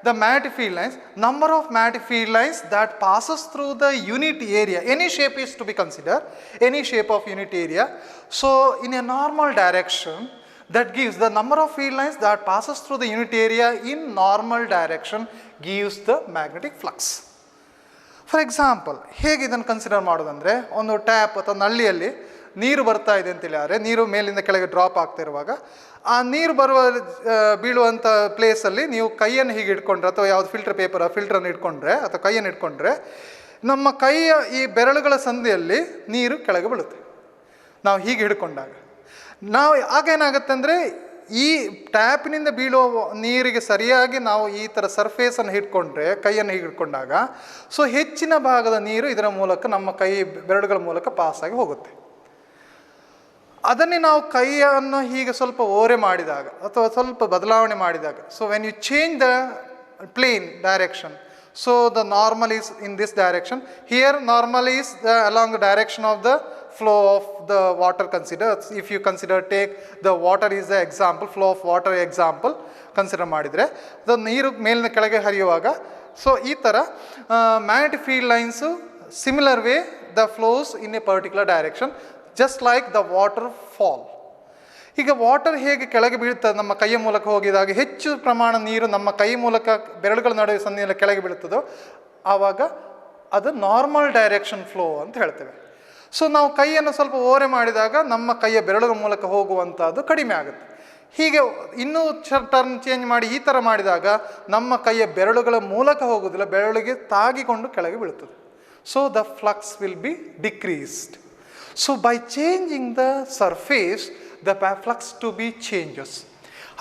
the magnetic field lines, number of magnetic field lines that passes through the unit area, any shape is to be considered, any shape of unit area. So in a normal direction, that gives the number of field lines that passes through the unit area in normal direction gives the magnetic flux. For example, ಹೇಗೆ ಇದನ್ನು consider ಮಾಡೋದಂದರೆ, ಒಂದು tap ಅಥವಾ ನಳ್ಳಿಯಲ್ಲಿ ನೀರು ಬರ್ತಾ ಇದೆ ಅಂತೇಳಿ ಆದರೆ ನೀರು ಮೇಲಿಂದ ಕೆಳಗೆ ಡ್ರಾಪ್ ಆಗ್ತಾ ಇರುವಾಗ ಆ ನೀರು ಬೀಳುವಂಥ ಪ್ಲೇಸಲ್ಲಿ ನೀವು ಕೈಯನ್ನು ಹೀಗೆ ಇಟ್ಕೊಂಡ್ರೆ ಅಥವಾ ಯಾವುದು ಫಿಲ್ಟ್ರನ್ನು ಇಟ್ಕೊಂಡ್ರೆ ಅಥವಾ ಕೈಯನ್ನು ಇಟ್ಕೊಂಡ್ರೆ ನಮ್ಮ ಕೈಯ ಈ ಬೆರಳುಗಳ ಸಂದಿಯಲ್ಲಿ ನೀರು ಕೆಳಗೆ ಬೀಳುತ್ತೆ ನಾವು ಹೀಗೆ ಹಿಡ್ಕೊಂಡಾಗ. ನಾವು ಆಗೇನಾಗುತ್ತೆ ಅಂದರೆ ಈ ಟ್ಯಾಪಿನಿಂದ ಬೀಳುವ ನೀರಿಗೆ ಸರಿಯಾಗಿ ನಾವು ಈ ಥರ ಸರ್ಫೇಸನ್ನು ಹಿಡ್ಕೊಂಡ್ರೆ ಕೈಯನ್ನು ಹೀಗೆ ಹಿಡ್ಕೊಂಡಾಗ ಸೊ ಹೆಚ್ಚಿನ ಭಾಗದ ನೀರು ಇದರ ಮೂಲಕ ನಮ್ಮ ಕೈ ಬೆರಳುಗಳ ಮೂಲಕ ಪಾಸಾಗಿ ಹೋಗುತ್ತೆ. ಅದನ್ನೇ ನಾವು ಕೈಯನ್ನು ಹೀಗೆ ಸ್ವಲ್ಪ ಓರೆ ಮಾಡಿದಾಗ ಅಥವಾ ಸ್ವಲ್ಪ ಬದಲಾವಣೆ ಮಾಡಿದಾಗ, so when you change the plane direction, so the normal is in this direction. Here normal is along the direction of the flow of the water. Consider, if you consider, take the water is the example, flow of water example consider ಮಾಡಿದರೆ the ನೀರು ಮೇಲಿನ ಕೆಳಗೆ ಹರಿಯುವಾಗ so ಈ ಥರ magnetic field lines similar way the flows in a particular direction, just like the waterfall. ಈಗ water ಹೇಗೆ ಕೆಳಗೆ ಬೀಳ್ತದೆ ನಮ್ಮ ಕೈಯ ಮೂಲಕ ಹೋಗಿದಾಗ ಹೆಚ್ಚು ಪ್ರಮಾಣ ನೀರು ನಮ್ಮ ಕೈ ಮೂಲಕ ಬೆರಳುಗಳ ನಡುವೆ ಸಂದಿಯಲ್ಲಿ ಕೆಳಗೆ ಬೀಳುತ್ತದೋ ಆವಾಗ ಅದು ನಾರ್ಮಲ್ ಡೈರೆಕ್ಷನ್ ಫ್ಲೋ ಅಂತ ಹೇಳ್ತೇವೆ. ಸೊ ನಾವು ಕೈಯನ್ನು ಸ್ವಲ್ಪ ಓರೆ ಮಾಡಿದಾಗ ನಮ್ಮ ಕೈಯ ಬೆರಳುಗಳ ಮೂಲಕ ಹೋಗುವಂಥದ್ದು ಕಡಿಮೆ ಆಗುತ್ತೆ. ಹೀಗೆ ಇನ್ನೂ ಟರ್ನ್ ಚೇಂಜ್ ಮಾಡಿ ಈ ಥರ ಮಾಡಿದಾಗ ನಮ್ಮ ಕೈಯ ಬೆರಳುಗಳ ಮೂಲಕ ಹೋಗೋದಿಲ್ಲ, ಬೆರಳಿಗೆ ತಾಗಿಕೊಂಡು ಕೆಳಗೆ ಬೀಳುತ್ತದೆ. So the flux will be decreased. So by changing the surface the flux to be changes.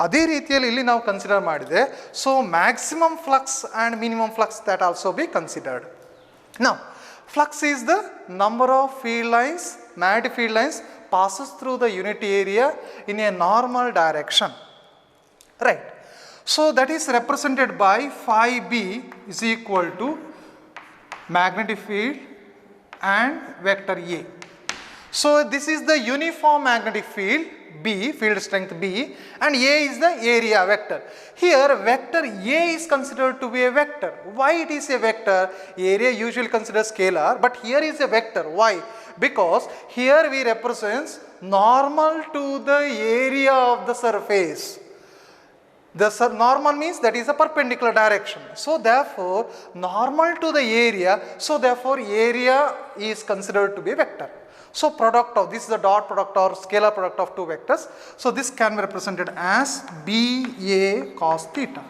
ಅದೇ ರೀತಿಯಲ್ಲಿ ಇಲ್ಲಿ ನಾವು ಕನ್ಸಿಡರ್ ಮಾಡಿದೆ. So maximum flux and minimum flux that also be considered. Now flux is the number of field lines, magnetic field lines passes through the unit area in a normal direction, right? So that is represented by phi b is equal to magnetic field and vector A. So this is the uniform magnetic field B, field strength B, and A is the area vector. Here vector A is considered to be a vector. Why it is a vector? Area usually considered scalar, but here is a vector. Why? Because here we represent normal to the area of the surface. The normal means that is a perpendicular direction. So therefore normal to the area, so therefore area is considered to be a vector. So product of, this is the dot product or scalar product of two vectors. So this can be represented as BA cos theta.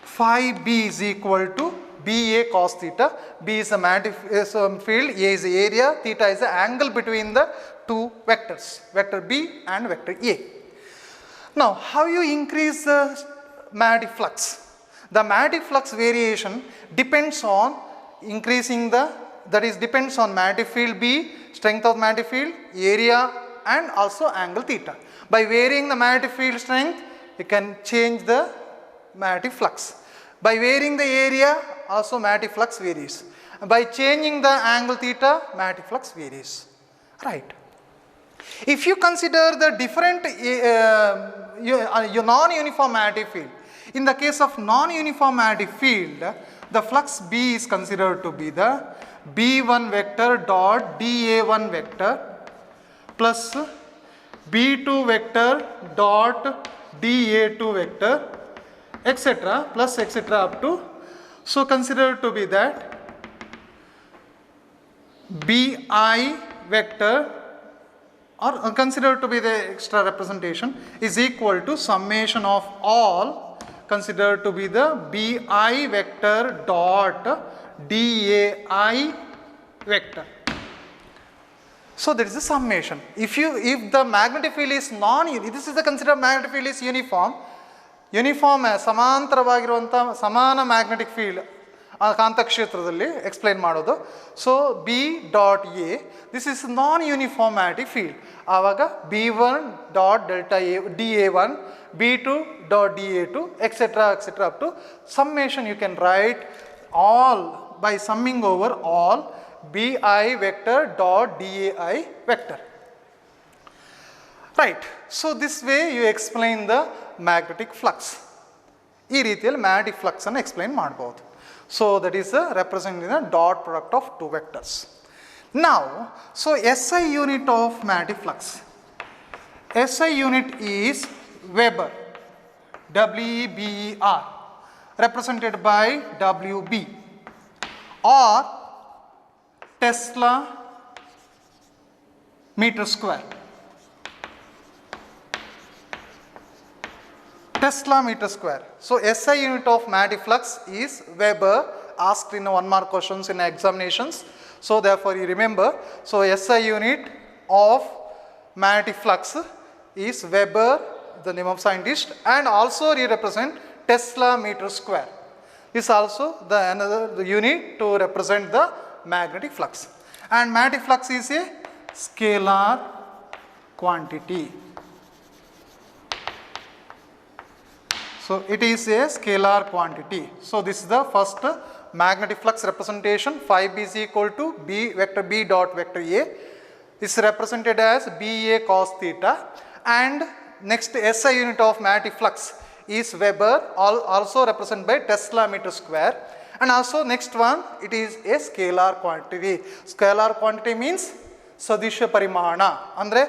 Phi B is equal to BA cos theta. B is the magnetic field, A is the area, theta is the angle between the two vectors, vector B and vector A. Now, how you increase the magnetic flux? The magnetic flux variation depends on increasing the, that is depends on magnetic field B, strength of magnetic field, area and also angle theta. By varying the magnetic field strength, you can change the magnetic flux. By varying the area, also magnetic flux varies. By changing the angle theta, magnetic flux varies. Right. If you consider the different non-uniform magnetic field, in the case of non-uniform magnetic field, the flux B is considered to be the B1 vector dot dA1 vector plus B2 vector dot dA2 vector, etc. plus etc. up to, so considered to be that BI vector, or considered to be the extra representation, is equal to summation of all considered to be the BI vector dot DAI vector. So that is the summation. If the magnetic field is this is the considered magnetic field is uniform ಸಮಾಂತರವಾಗಿರುವಂಥ ಸಮಾನ magnetic field ಕಾಂತಕ್ಷೇತ್ರದಲ್ಲಿ explain ಮಾಡೋದು. So B dot A, this is non uniform magnetic field. ಆವಾಗ B1 dot delta A DA1, B2 ಡಾಟ್ DA2 etcetera up to summation. You can write all by summing over all BI vector dot DAI vector. Right. So this way you explain the magnetic flux. ಈ ರೀತಿಯಲ್ಲಿ magnetic flux ಅನ್ನು explain ಮಾಡಬಹುದು. So that is representing the dot product of two vectors. Now, so SI unit of magnetic flux. SI unit is Weber, WEBER, represented by WB, or Tesla meter square. Tesla meter square. So SI unit of magnetic flux is Weber, asked in 1 mark questions in examinations. So therefore you remember. So SI unit of magnetic flux is Weber, the name of scientist, and also we represent Tesla meter square. This also the unit to represent the magnetic flux. And magnetic flux is a scalar quantity. So it is a scalar quantity. So this is the first magnetic flux representation. Phi B is equal to B vector B dot vector A. This is represented as BA cos theta. And next SI unit of magnetic flux is Weber, also represented by Tesla meter square. And also next one, it is a scalar quantity. Scalar quantity means sadisha parimana. Andre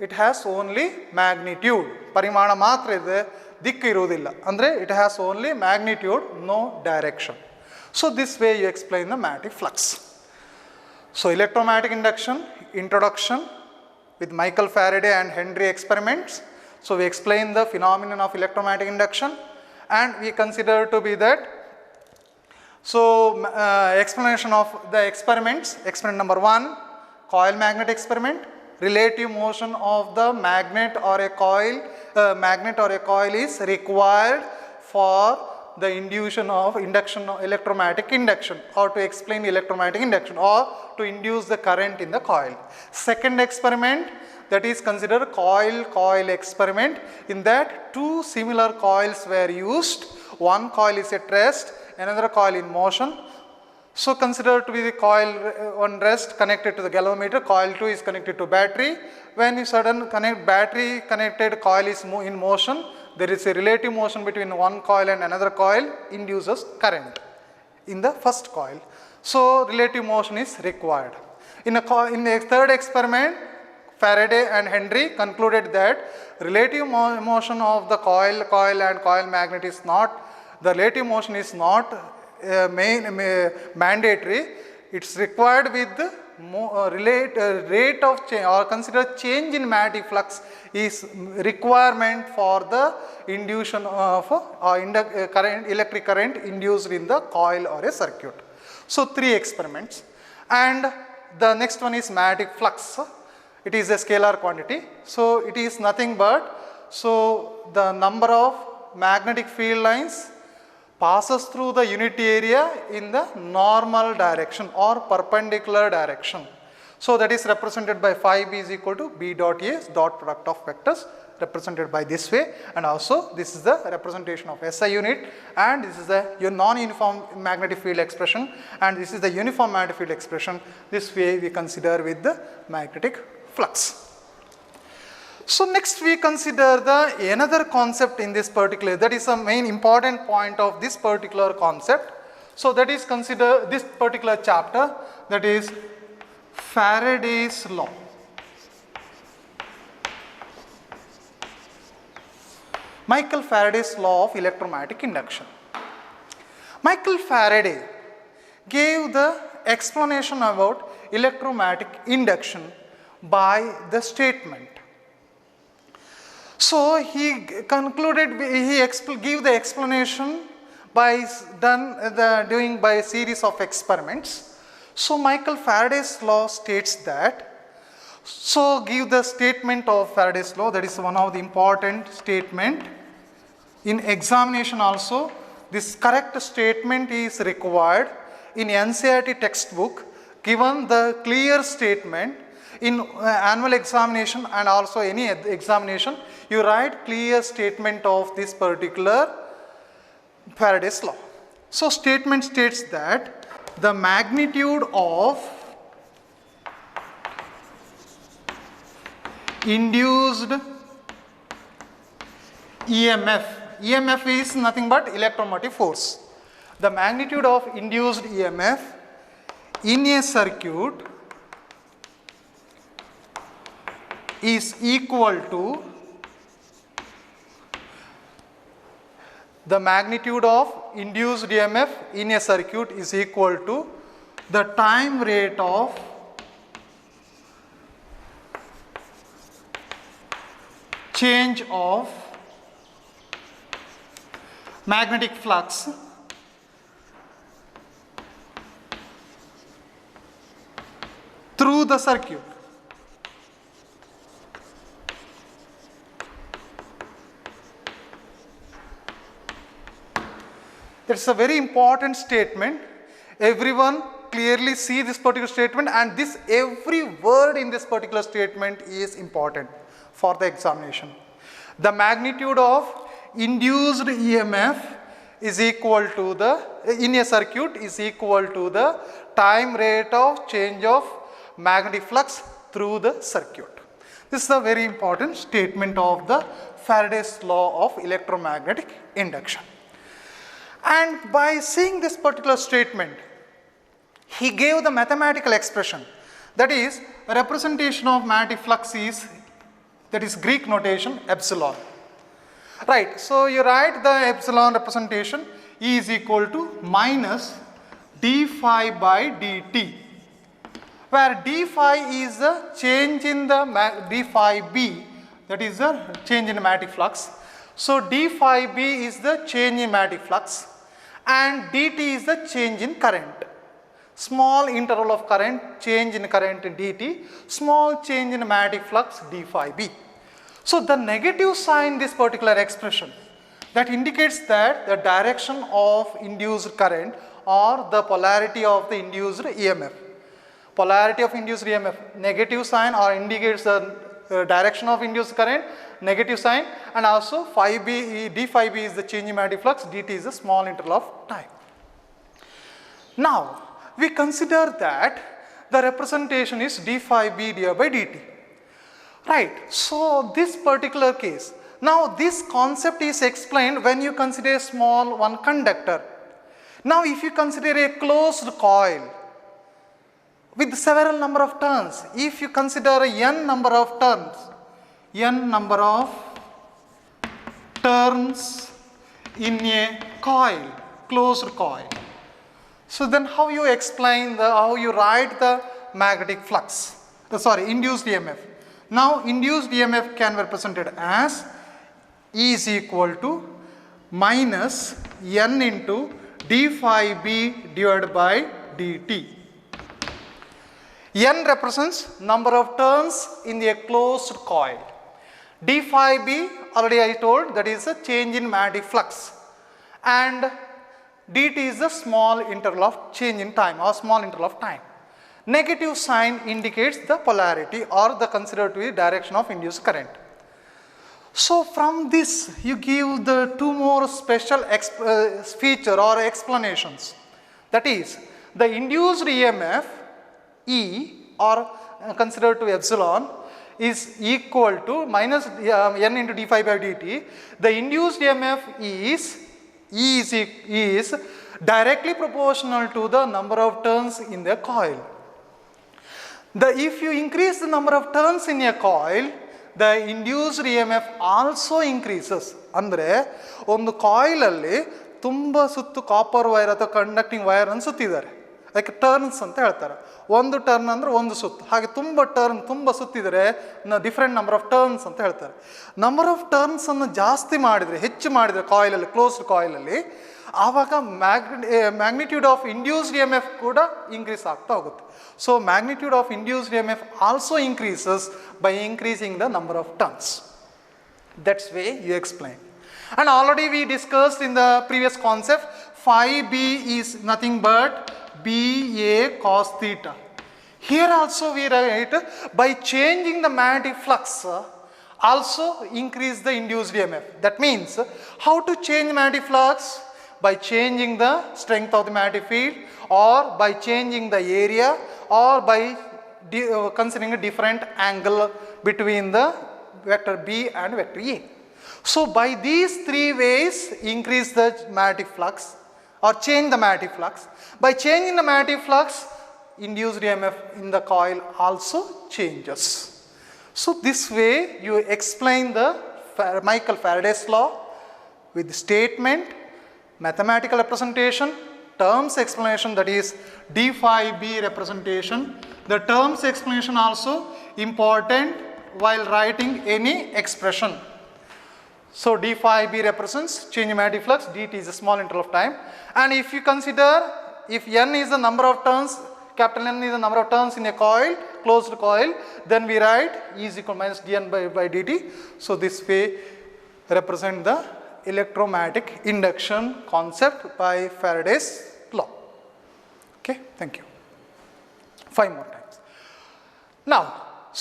it has only magnitude. Parimana ಮಾತ್ರ ಇದೆ, ದಿಕ್ಕು ಇರುವುದಿಲ್ಲ. ಅಂದರೆ it has only magnitude, no direction. So this way you explain the magnetic flux. So electromagnetic induction, introduction with Michael Faraday and Henry experiments. So we explain the phenomenon of electromagnetic induction, and we consider to be that. So explanation of the experiments. Experiment number 1, coil magnet experiment. Relative motion of the magnet or a coil is required for the induction of electromagnetic induction, or to explain electromagnetic induction, or to induce the current in the coil. Second experiment, that is considered coil experiment. In that, two similar coils were used. One coil is at rest, another coil in motion. So consider to be the coil one rest connected to the galvanometer, coil 2 is connected to battery. When you sudden connect battery connected coil is in motion, there is a relative motion between one coil and another coil induces current in the first coil. So relative motion is required. In the third experiment, Faraday and Henry concluded that relative motion of the coil and coil magnet is not, the relative motion is not mandatory. It's required with rate of change, or consider change in magnetic flux is requirement for the induction of electric current induced in the coil or a circuit. So 3 experiments, and the next one is magnetic flux. It is a scalar quantity. So it is nothing but, so the number of magnetic field lines passes through the unit area in the normal direction or perpendicular direction. So that is represented by phi b is equal to b dot a, dot product of vectors, represented by this way, and also this is the representation of SI unit, and this is the non-uniform magnetic field expression, and this is the uniform magnetic field expression. This way we consider with the magnetic flux. So next we consider the another concept in this particular, that is a main important point of this particular concept. So that is consider this particular chapter, that is Faraday's law. Michael Faraday's law of electromagnetic induction. Michael Faraday gave the explanation about electromagnetic induction by the statement. So he concluded, he gave the explanation by doing by a series of experiments. So Michael Faraday's law states that, so give the statement of Faraday's law, that is one of the important statement. In examination also, this correct statement is required. In NCERT textbook, given the clear statement, in annual examination and also any examination, you write clear statement of this particular Faraday's law. So statement states that the magnitude of induced EMF, EMF is nothing but electromotive force. The magnitude of induced EMF in a circuit is equal to the magnitude of induced EMF in a circuit is equal to the time rate of change of magnetic flux through the circuit. That's a very important statement. Everyone clearly see this particular statement, and this every word in this particular statement is important for the examination. The magnitude of induced EMF is equal to the, in a circuit, is equal to the time rate of change of magnetic flux through the circuit. This is a very important statement of the Faraday's law of electromagnetic induction. And by seeing this particular statement, he gave the mathematical expression, that is a representation of magnetic flux is, that is Greek notation epsilon. Right, so you write the epsilon representation, E is equal to minus d phi by dt, where d phi is the change in the d phi b, that is the change in magnetic flux. So d phi b is the change in magnetic flux, and dt is the change in current. Small interval of current, change in current dt, small change in magnetic flux d phi b. So the negative sign this particular expression, that indicates that the direction of induced current or the polarity of the induced EMF. Polarity of induced EMF, negative sign, or indicates the direction of induced current, negative sign, and also phi b, d phi b is the change in magnetic flux, dt is a small interval of time. Now we consider that the representation is d phi b divided by dt. Right. So this particular case, now this concept is explained when you consider a small one conductor. Now if you consider a closed coil with several number of turns, if you consider n number of turns in a coil, closed coil. So then how you explain how you write the magnetic flux, induced EMF. Now induced EMF can be represented as E is equal to minus n into d phi b divided by dt. N represents number of turns in a closed coil. D phi b, already I told, that is a change in magnetic flux, and dt is the small interval of change in time or small interval of time. Negative sign indicates the polarity or the considered to be direction of induced current. So from this you give the two more special feature or explanations. That is, the induced EMF E or considered to epsilon is equal to minus n into d phi by dt. The induced EMF is directly proportional to the number of turns in the coil. If you increase the number of turns in a coil, the induced EMF also increases. ಅಂದರೆ ಒಂದು ಕಾಯಿಲಲ್ಲಿ ತುಂಬ ಸುತ್ತು copper wire ಅಥವಾ conducting wire ಅನ್ನು ಸುತ್ತಿದ್ದಾರೆ, ಅದಕ್ಕೆ turns ಅಂತ ಹೇಳ್ತಾರೆ. ಒಂದು ಟರ್ನ್ ಅಂದರೆ ಒಂದು ಸುತ್ತು, ಹಾಗೆ ತುಂಬ ಸುತ್ತಿದರೆ ಡಿಫ್ರೆಂಟ್ ನಂಬರ್ ಆಫ್ ಟರ್ನ್ಸ್ ಅಂತ ಹೇಳ್ತಾರೆ. ನಂಬರ್ ಆಫ್ ಟರ್ನ್ಸನ್ನು ಜಾಸ್ತಿ ಮಾಡಿದರೆ, ಹೆಚ್ಚು ಮಾಡಿದರೆ ಕಾಯಿಲಲ್ಲಿ, ಕ್ಲೋಸ್ಡ್ ಕಾಯಿಲಲ್ಲಿ, ಆವಾಗ ಮ್ಯಾಗ್ನಿಟ್ಯೂಡ್ ಆಫ್ ಇಂಡ್ಯೂಸ್ಡ್ EMF ಕೂಡ ಇನ್ಕ್ರೀಸ್ ಆಗ್ತಾ ಹೋಗುತ್ತೆ. So magnitude of induced EMF also increases by increasing the number of turns. That's way you explain. And already we discussed in the previous concept, phi b is nothing but BA cos theta. Here also we write by changing the magnetic flux also increase the induced EMF. That means how to change magnetic flux? By changing the strength of the magnetic field, or by changing the area, or by considering a different angle between the vector B and vector A. So by these three ways increase the magnetic flux or change the magnetic flux. By changing the magnetic flux, induced EMF in the coil also changes. So this way you explain the Michael Faraday's law with statement, mathematical representation, terms explanation, that is d phi b representation. The terms explanation also important while writing any expression. So d phi b represents change in magnetic flux, dt is a small interval of time. And if you consider, if n is the number of turns, capital N is the number of turns in a coil, closed coil, then we write E is equal to minus dn by dt. So this way represent the electromagnetic induction concept by Faraday's law. Okay, thank you. 5 more times. Now,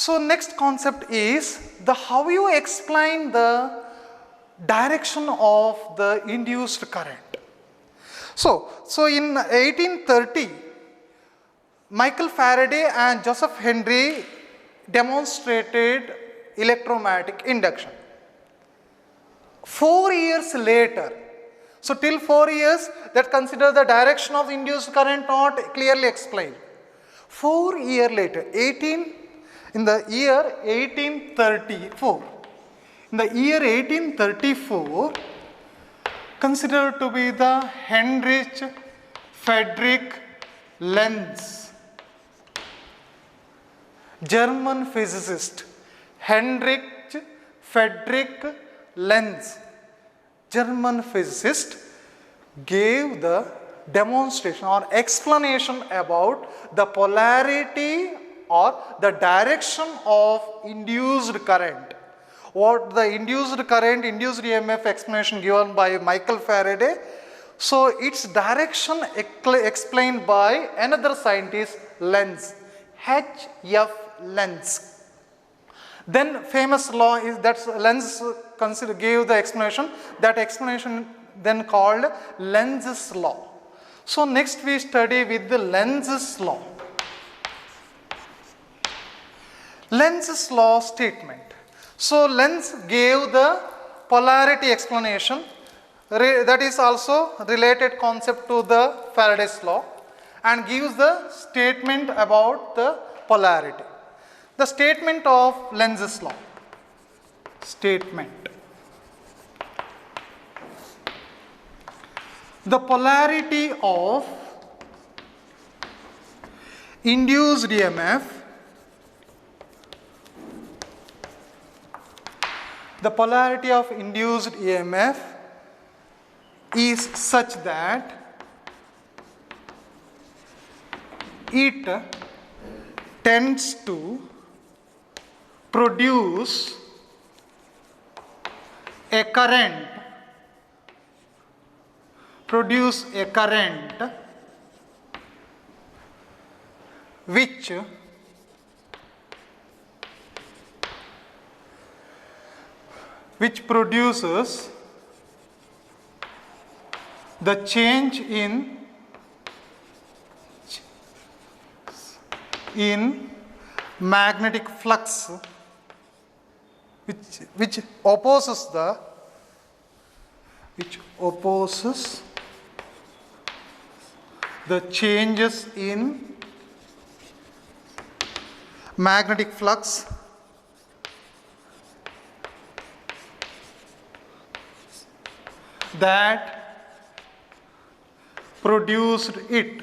so next concept is the how you explain the direction of the induced current. So in 1830, Michael Faraday and Joseph Henry demonstrated electromagnetic induction. 4 years later, so till 4 years that consider the direction of induced current not clearly explained. 4 years later, in the year 1834, considered to be the Heinrich Friedrich Lenz, German physicist. Heinrich Friedrich Lenz, German physicist, gave the demonstration or explanation about the polarity or the direction of induced current. What the induced current, induced EMF explanation given by Michael Faraday. So its direction explained by another scientist, Lenz, H.F. Lenz. Then famous law is that Lenz gave the explanation, that explanation then called Lenz's law. So next we study with the Lenz's law. Lenz's law statement. So Lenz gave the polarity explanation, that is also related concept to the Faraday's law, and gives the statement about the polarity. The statement of Lenz's law. Statement. The polarity of induced EMF, the polarity of induced EMF is such that it tends to produce a current which produces the change in magnetic flux, which opposes the changes in magnetic flux that produced it.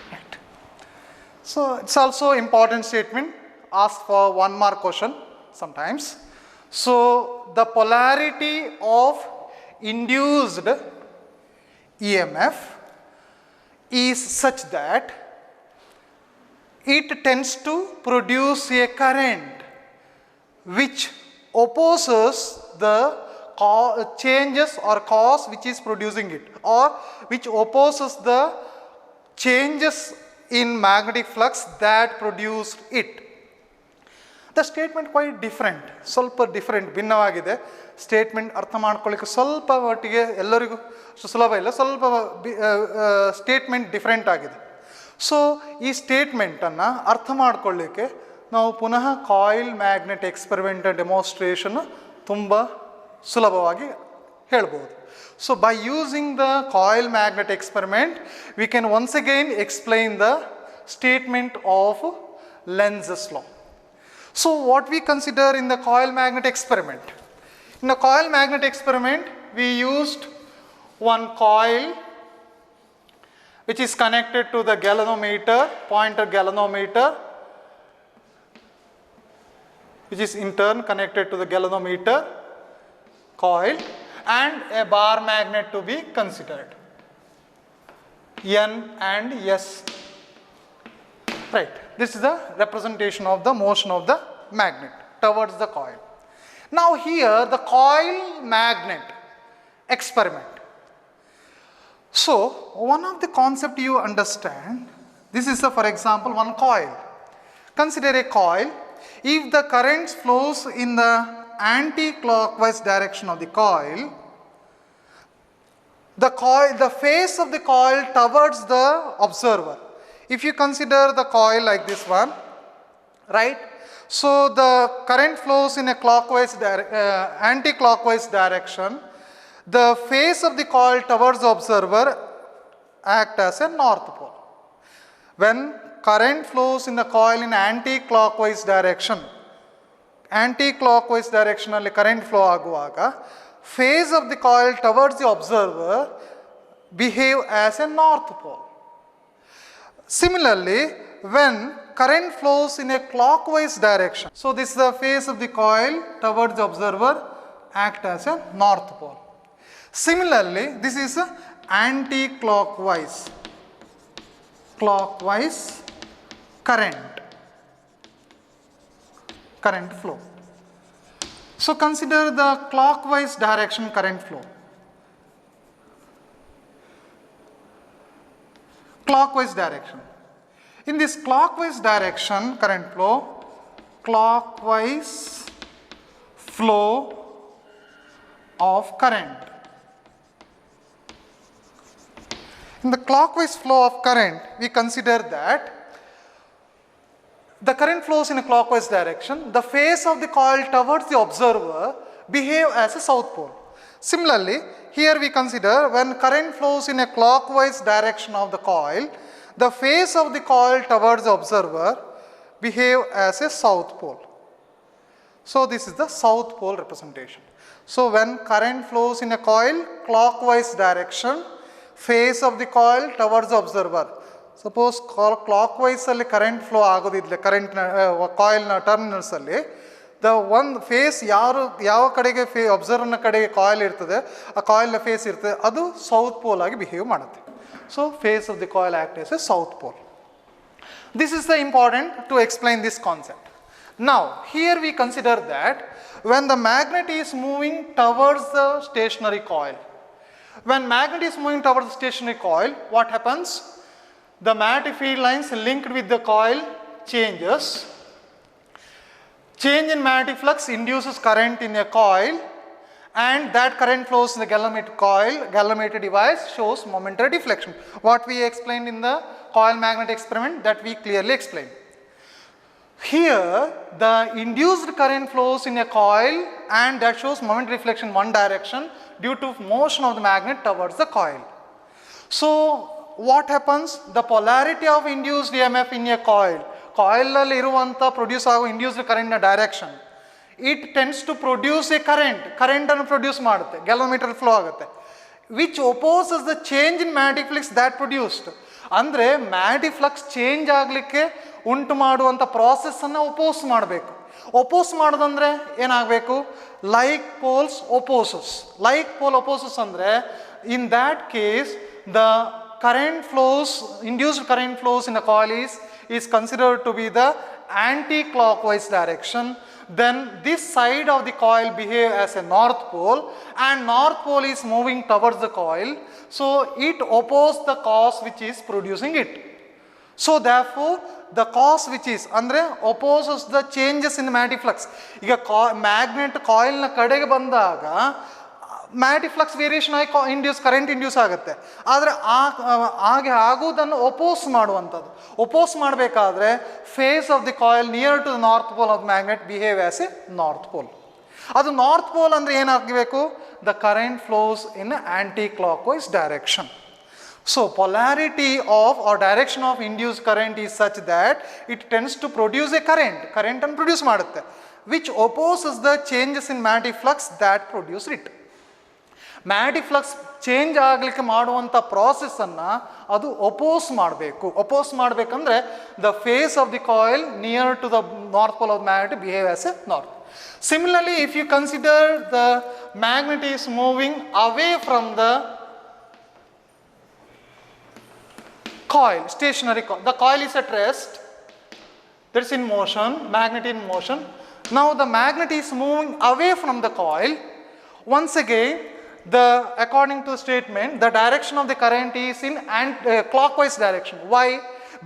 Right. So it's also important statement, asked for 1 mark question sometimes. So the polarity of induced EMF is such that it tends to produce a current which opposes the changes or cause which is producing it, or which opposes the changes in magnetic flux that produced it. The statement quite different, ಸ್ವಲ್ಪ different, ಭಿನ್ನವಾಗಿದೆ. Statement ಅರ್ಥ ಮಾಡ್ಕೊಳ್ಳಿಕ್ಕೆ ಸ್ವಲ್ಪ ಮಟ್ಟಿಗೆ ಎಲ್ಲರಿಗೂ ಸುಲಭ ಇಲ್ಲ, ಸ್ವಲ್ಪ ಸ್ಟೇಟ್ಮೆಂಟ್ ಡಿಫ್ರೆಂಟ್ ಆಗಿದೆ. ಸೊ ಈ ಸ್ಟೇಟ್ಮೆಂಟನ್ನು ಅರ್ಥ ಮಾಡ್ಕೊಳ್ಳಿಕ್ಕೆ ನಾವು ಪುನಃ ಕಾಯಿಲ್ ಮ್ಯಾಗ್ನೆಟ್ ಎಕ್ಸ್ಪೆರಿಮೆಂಟ್ ಡೆಮೋನ್ಸ್ಟ್ರೇಷನ್ ತುಂಬ ಸುಲಭವಾಗಿ ಹೇಳ್ಬೋದು. So by using the coil magnet experiment, we can once again explain the statement of Lenz's law. So what we consider in the coil magnet experiment? In the coil magnet experiment, we used one coil which is connected to the galvanometer, pointer galvanometer, which is in turn connected to the galvanometer coil, and a bar magnet to be considered, N and S. Right, this is the representation of the motion of the magnet towards the coil. Now here the coil magnet experiment. So one of the concept you understand, this is for example one coil. Consider a coil. If the current flows in the anti-clockwise direction of the coil, the face of the coil towards the observer. If you consider the coil like this one, right? So the current flows in a anti-clockwise direction. The face of the coil towards the observer act as a north pole. When current flows in the coil in anti-clockwise direction ಅಲ್ಲಿ current flow ಆಗುವಾಗ face of the coil towards the observer behave as a north pole. Similarly, when current flows in a clockwise direction, so this is the face of the coil towards the observer act as a north pole. Similarly, this is anti-clockwise current flow. So consider the clockwise direction current flow. Clockwise direction. In this clockwise direction current flow, clockwise flow of current. In the clockwise flow of current, we consider that the current flows in a clockwise direction. The face of the coil towards the observer behave as a south pole. Similarly, here we consider when current flows in a clockwise direction of the coil, the face of the coil towards the observer behave as a south pole. So this is the south pole representation. So when current flows in a coil clockwise direction, face of the coil towards the observer. Suppose clockwise ಅಲ್ಲಿ current flow ಆಗೋದಿಲ್ಲ, current coil ನ terminals ಅಲ್ಲಿ, the one face ಯಾವ ಕಡೆಗೆ observer ನ ಕಡೆಗೆ coil ಇರ್ತದೆ, ಆ coil ನ face ಇರ್ತದೆ, ಅದು south pole ಆಗಿ behave ಮಾಡುತ್ತೆ. So face of the coil act as a south pole. This is the important to explain this concept. Now here we consider that when the magnet is moving towards the stationary coil, when magnet is moving towards the stationary coil, what happens? The magnetic field lines linked with the coil changes. Change in magnetic flux induces current in a coil, and that current flows in the galvanometer coil. Galvanometer device shows momentary deflection. What we explained in the coil magnet experiment, that we clearly explained. Here the induced current flows in a coil, and that shows momentary deflection one direction due to motion of the magnet towards the coil. So what happens? The polarity of induced EMF in a coil, alli iruvanta produce ago induced current na direction, it tends to produce a current annu produce ಮಾಡುತ್ತೆ, galvanometer flow ಆಗುತ್ತೆ, which opposes the change in magnetic flux that produced. ಅಂದರೆ magnetic flux change ಆಗಲಿಕ್ಕೆ ಉಂಟು ಮಾಡುವಂಥ ಪ್ರಾಸೆಸ್ಸನ್ನು ಒಪೋಸ್ ಮಾಡಬೇಕು. Oppose ಮಾಡೋದಂದರೆ ಏನಾಗಬೇಕು? Like poles opposes. Like pole opposes ಅಂದರೆ in that case the current flows, induced current flows in a coil is considered to be the anti-clockwise direction. Then this side of the coil behave as a north pole, and north pole is moving towards the coil, so it opposes the cause which is producing it. So therefore the cause which is andre opposes the changes in the magnetic flux. ಈಗ magnet coil ನ ಕಡೆಗೆ ಬಂದಾಗ magnetic flux variation ಆಗಿ induce current induce ಆಗುತ್ತೆ. ಆದರೆ ಹಾಗೆ ಆಗುವುದನ್ನು oppose ಮಾಡುವಂಥದ್ದು. ಒಪೋಸ್ ಮಾಡಬೇಕಾದ್ರೆ face of the coil near to the north pole of magnet behave as a north pole. ಅದು ನಾರ್ತ್ ಪೋಲ್ ಅಂದರೆ ಏನಾಗಬೇಕು? The current flows in anticlockwise direction. So polarity of or direction of induced current is such that it tends to produce a current and produce ಮಾಡುತ್ತೆ, which opposes the changes in magnetic flux that produce it. Magnetic flux change ಆಗಲಿಕ್ಕೆ ಮಾಡುವಂಥ ಪ್ರಾಸೆಸ್ಸನ್ನು ಅದು oppose ಮಾಡಬೇಕು. Oppose ಮಾಡಬೇಕಂದ್ರೆ the face of the coil near to the north pole of magnet behave as a north. Similarly if you consider the magnet is moving away from the coil, stationary coil. The coil is at rest, that is in motion, magnet in motion. Now the magnet is moving away from the coil. Once again, according to the statement, the direction of the current is in clockwise direction. Why?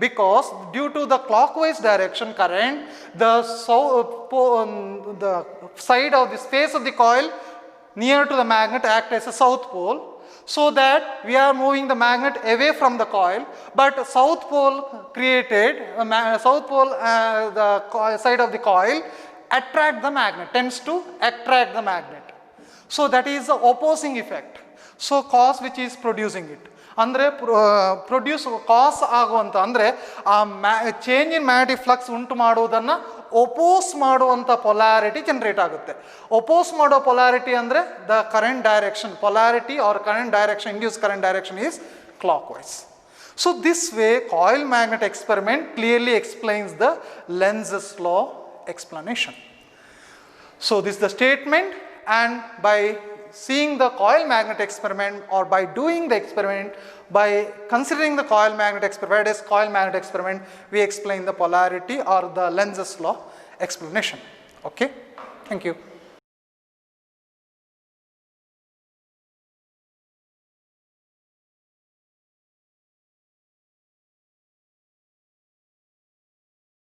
Because due to the clockwise direction current, the side of the space of the coil near to the magnet act as a south pole, so that we are moving the magnet away from the coil, but south pole created, the side of the coil attract the magnet, tends to attract the magnet. So that is the opposing effect. So cause which is producing it. ಅಂದರೆ produce ಕಾಸ್ ಆಗುವಂಥ ಅಂದರೆ ಆ change in magnetic flux ಉಂಟು ಮಾಡುವುದನ್ನು ಒಪೋಸ್ ಮಾಡುವಂಥ polarity generate ಆಗುತ್ತೆ. ಒಪೋಸ್ ಮಾಡೋ polarity ಅಂದರೆ the current direction, polarity or current direction, induce current direction is clockwise. So this way coil magnet experiment clearly explains the Lenz's law explanation. So this is the statement, and by seeing the coil magnet experiment or by doing the experiment, by considering the coil magnet experiment as coil magnet experiment, we explain the polarity or the Lenz's law explanation. Okay, thank you.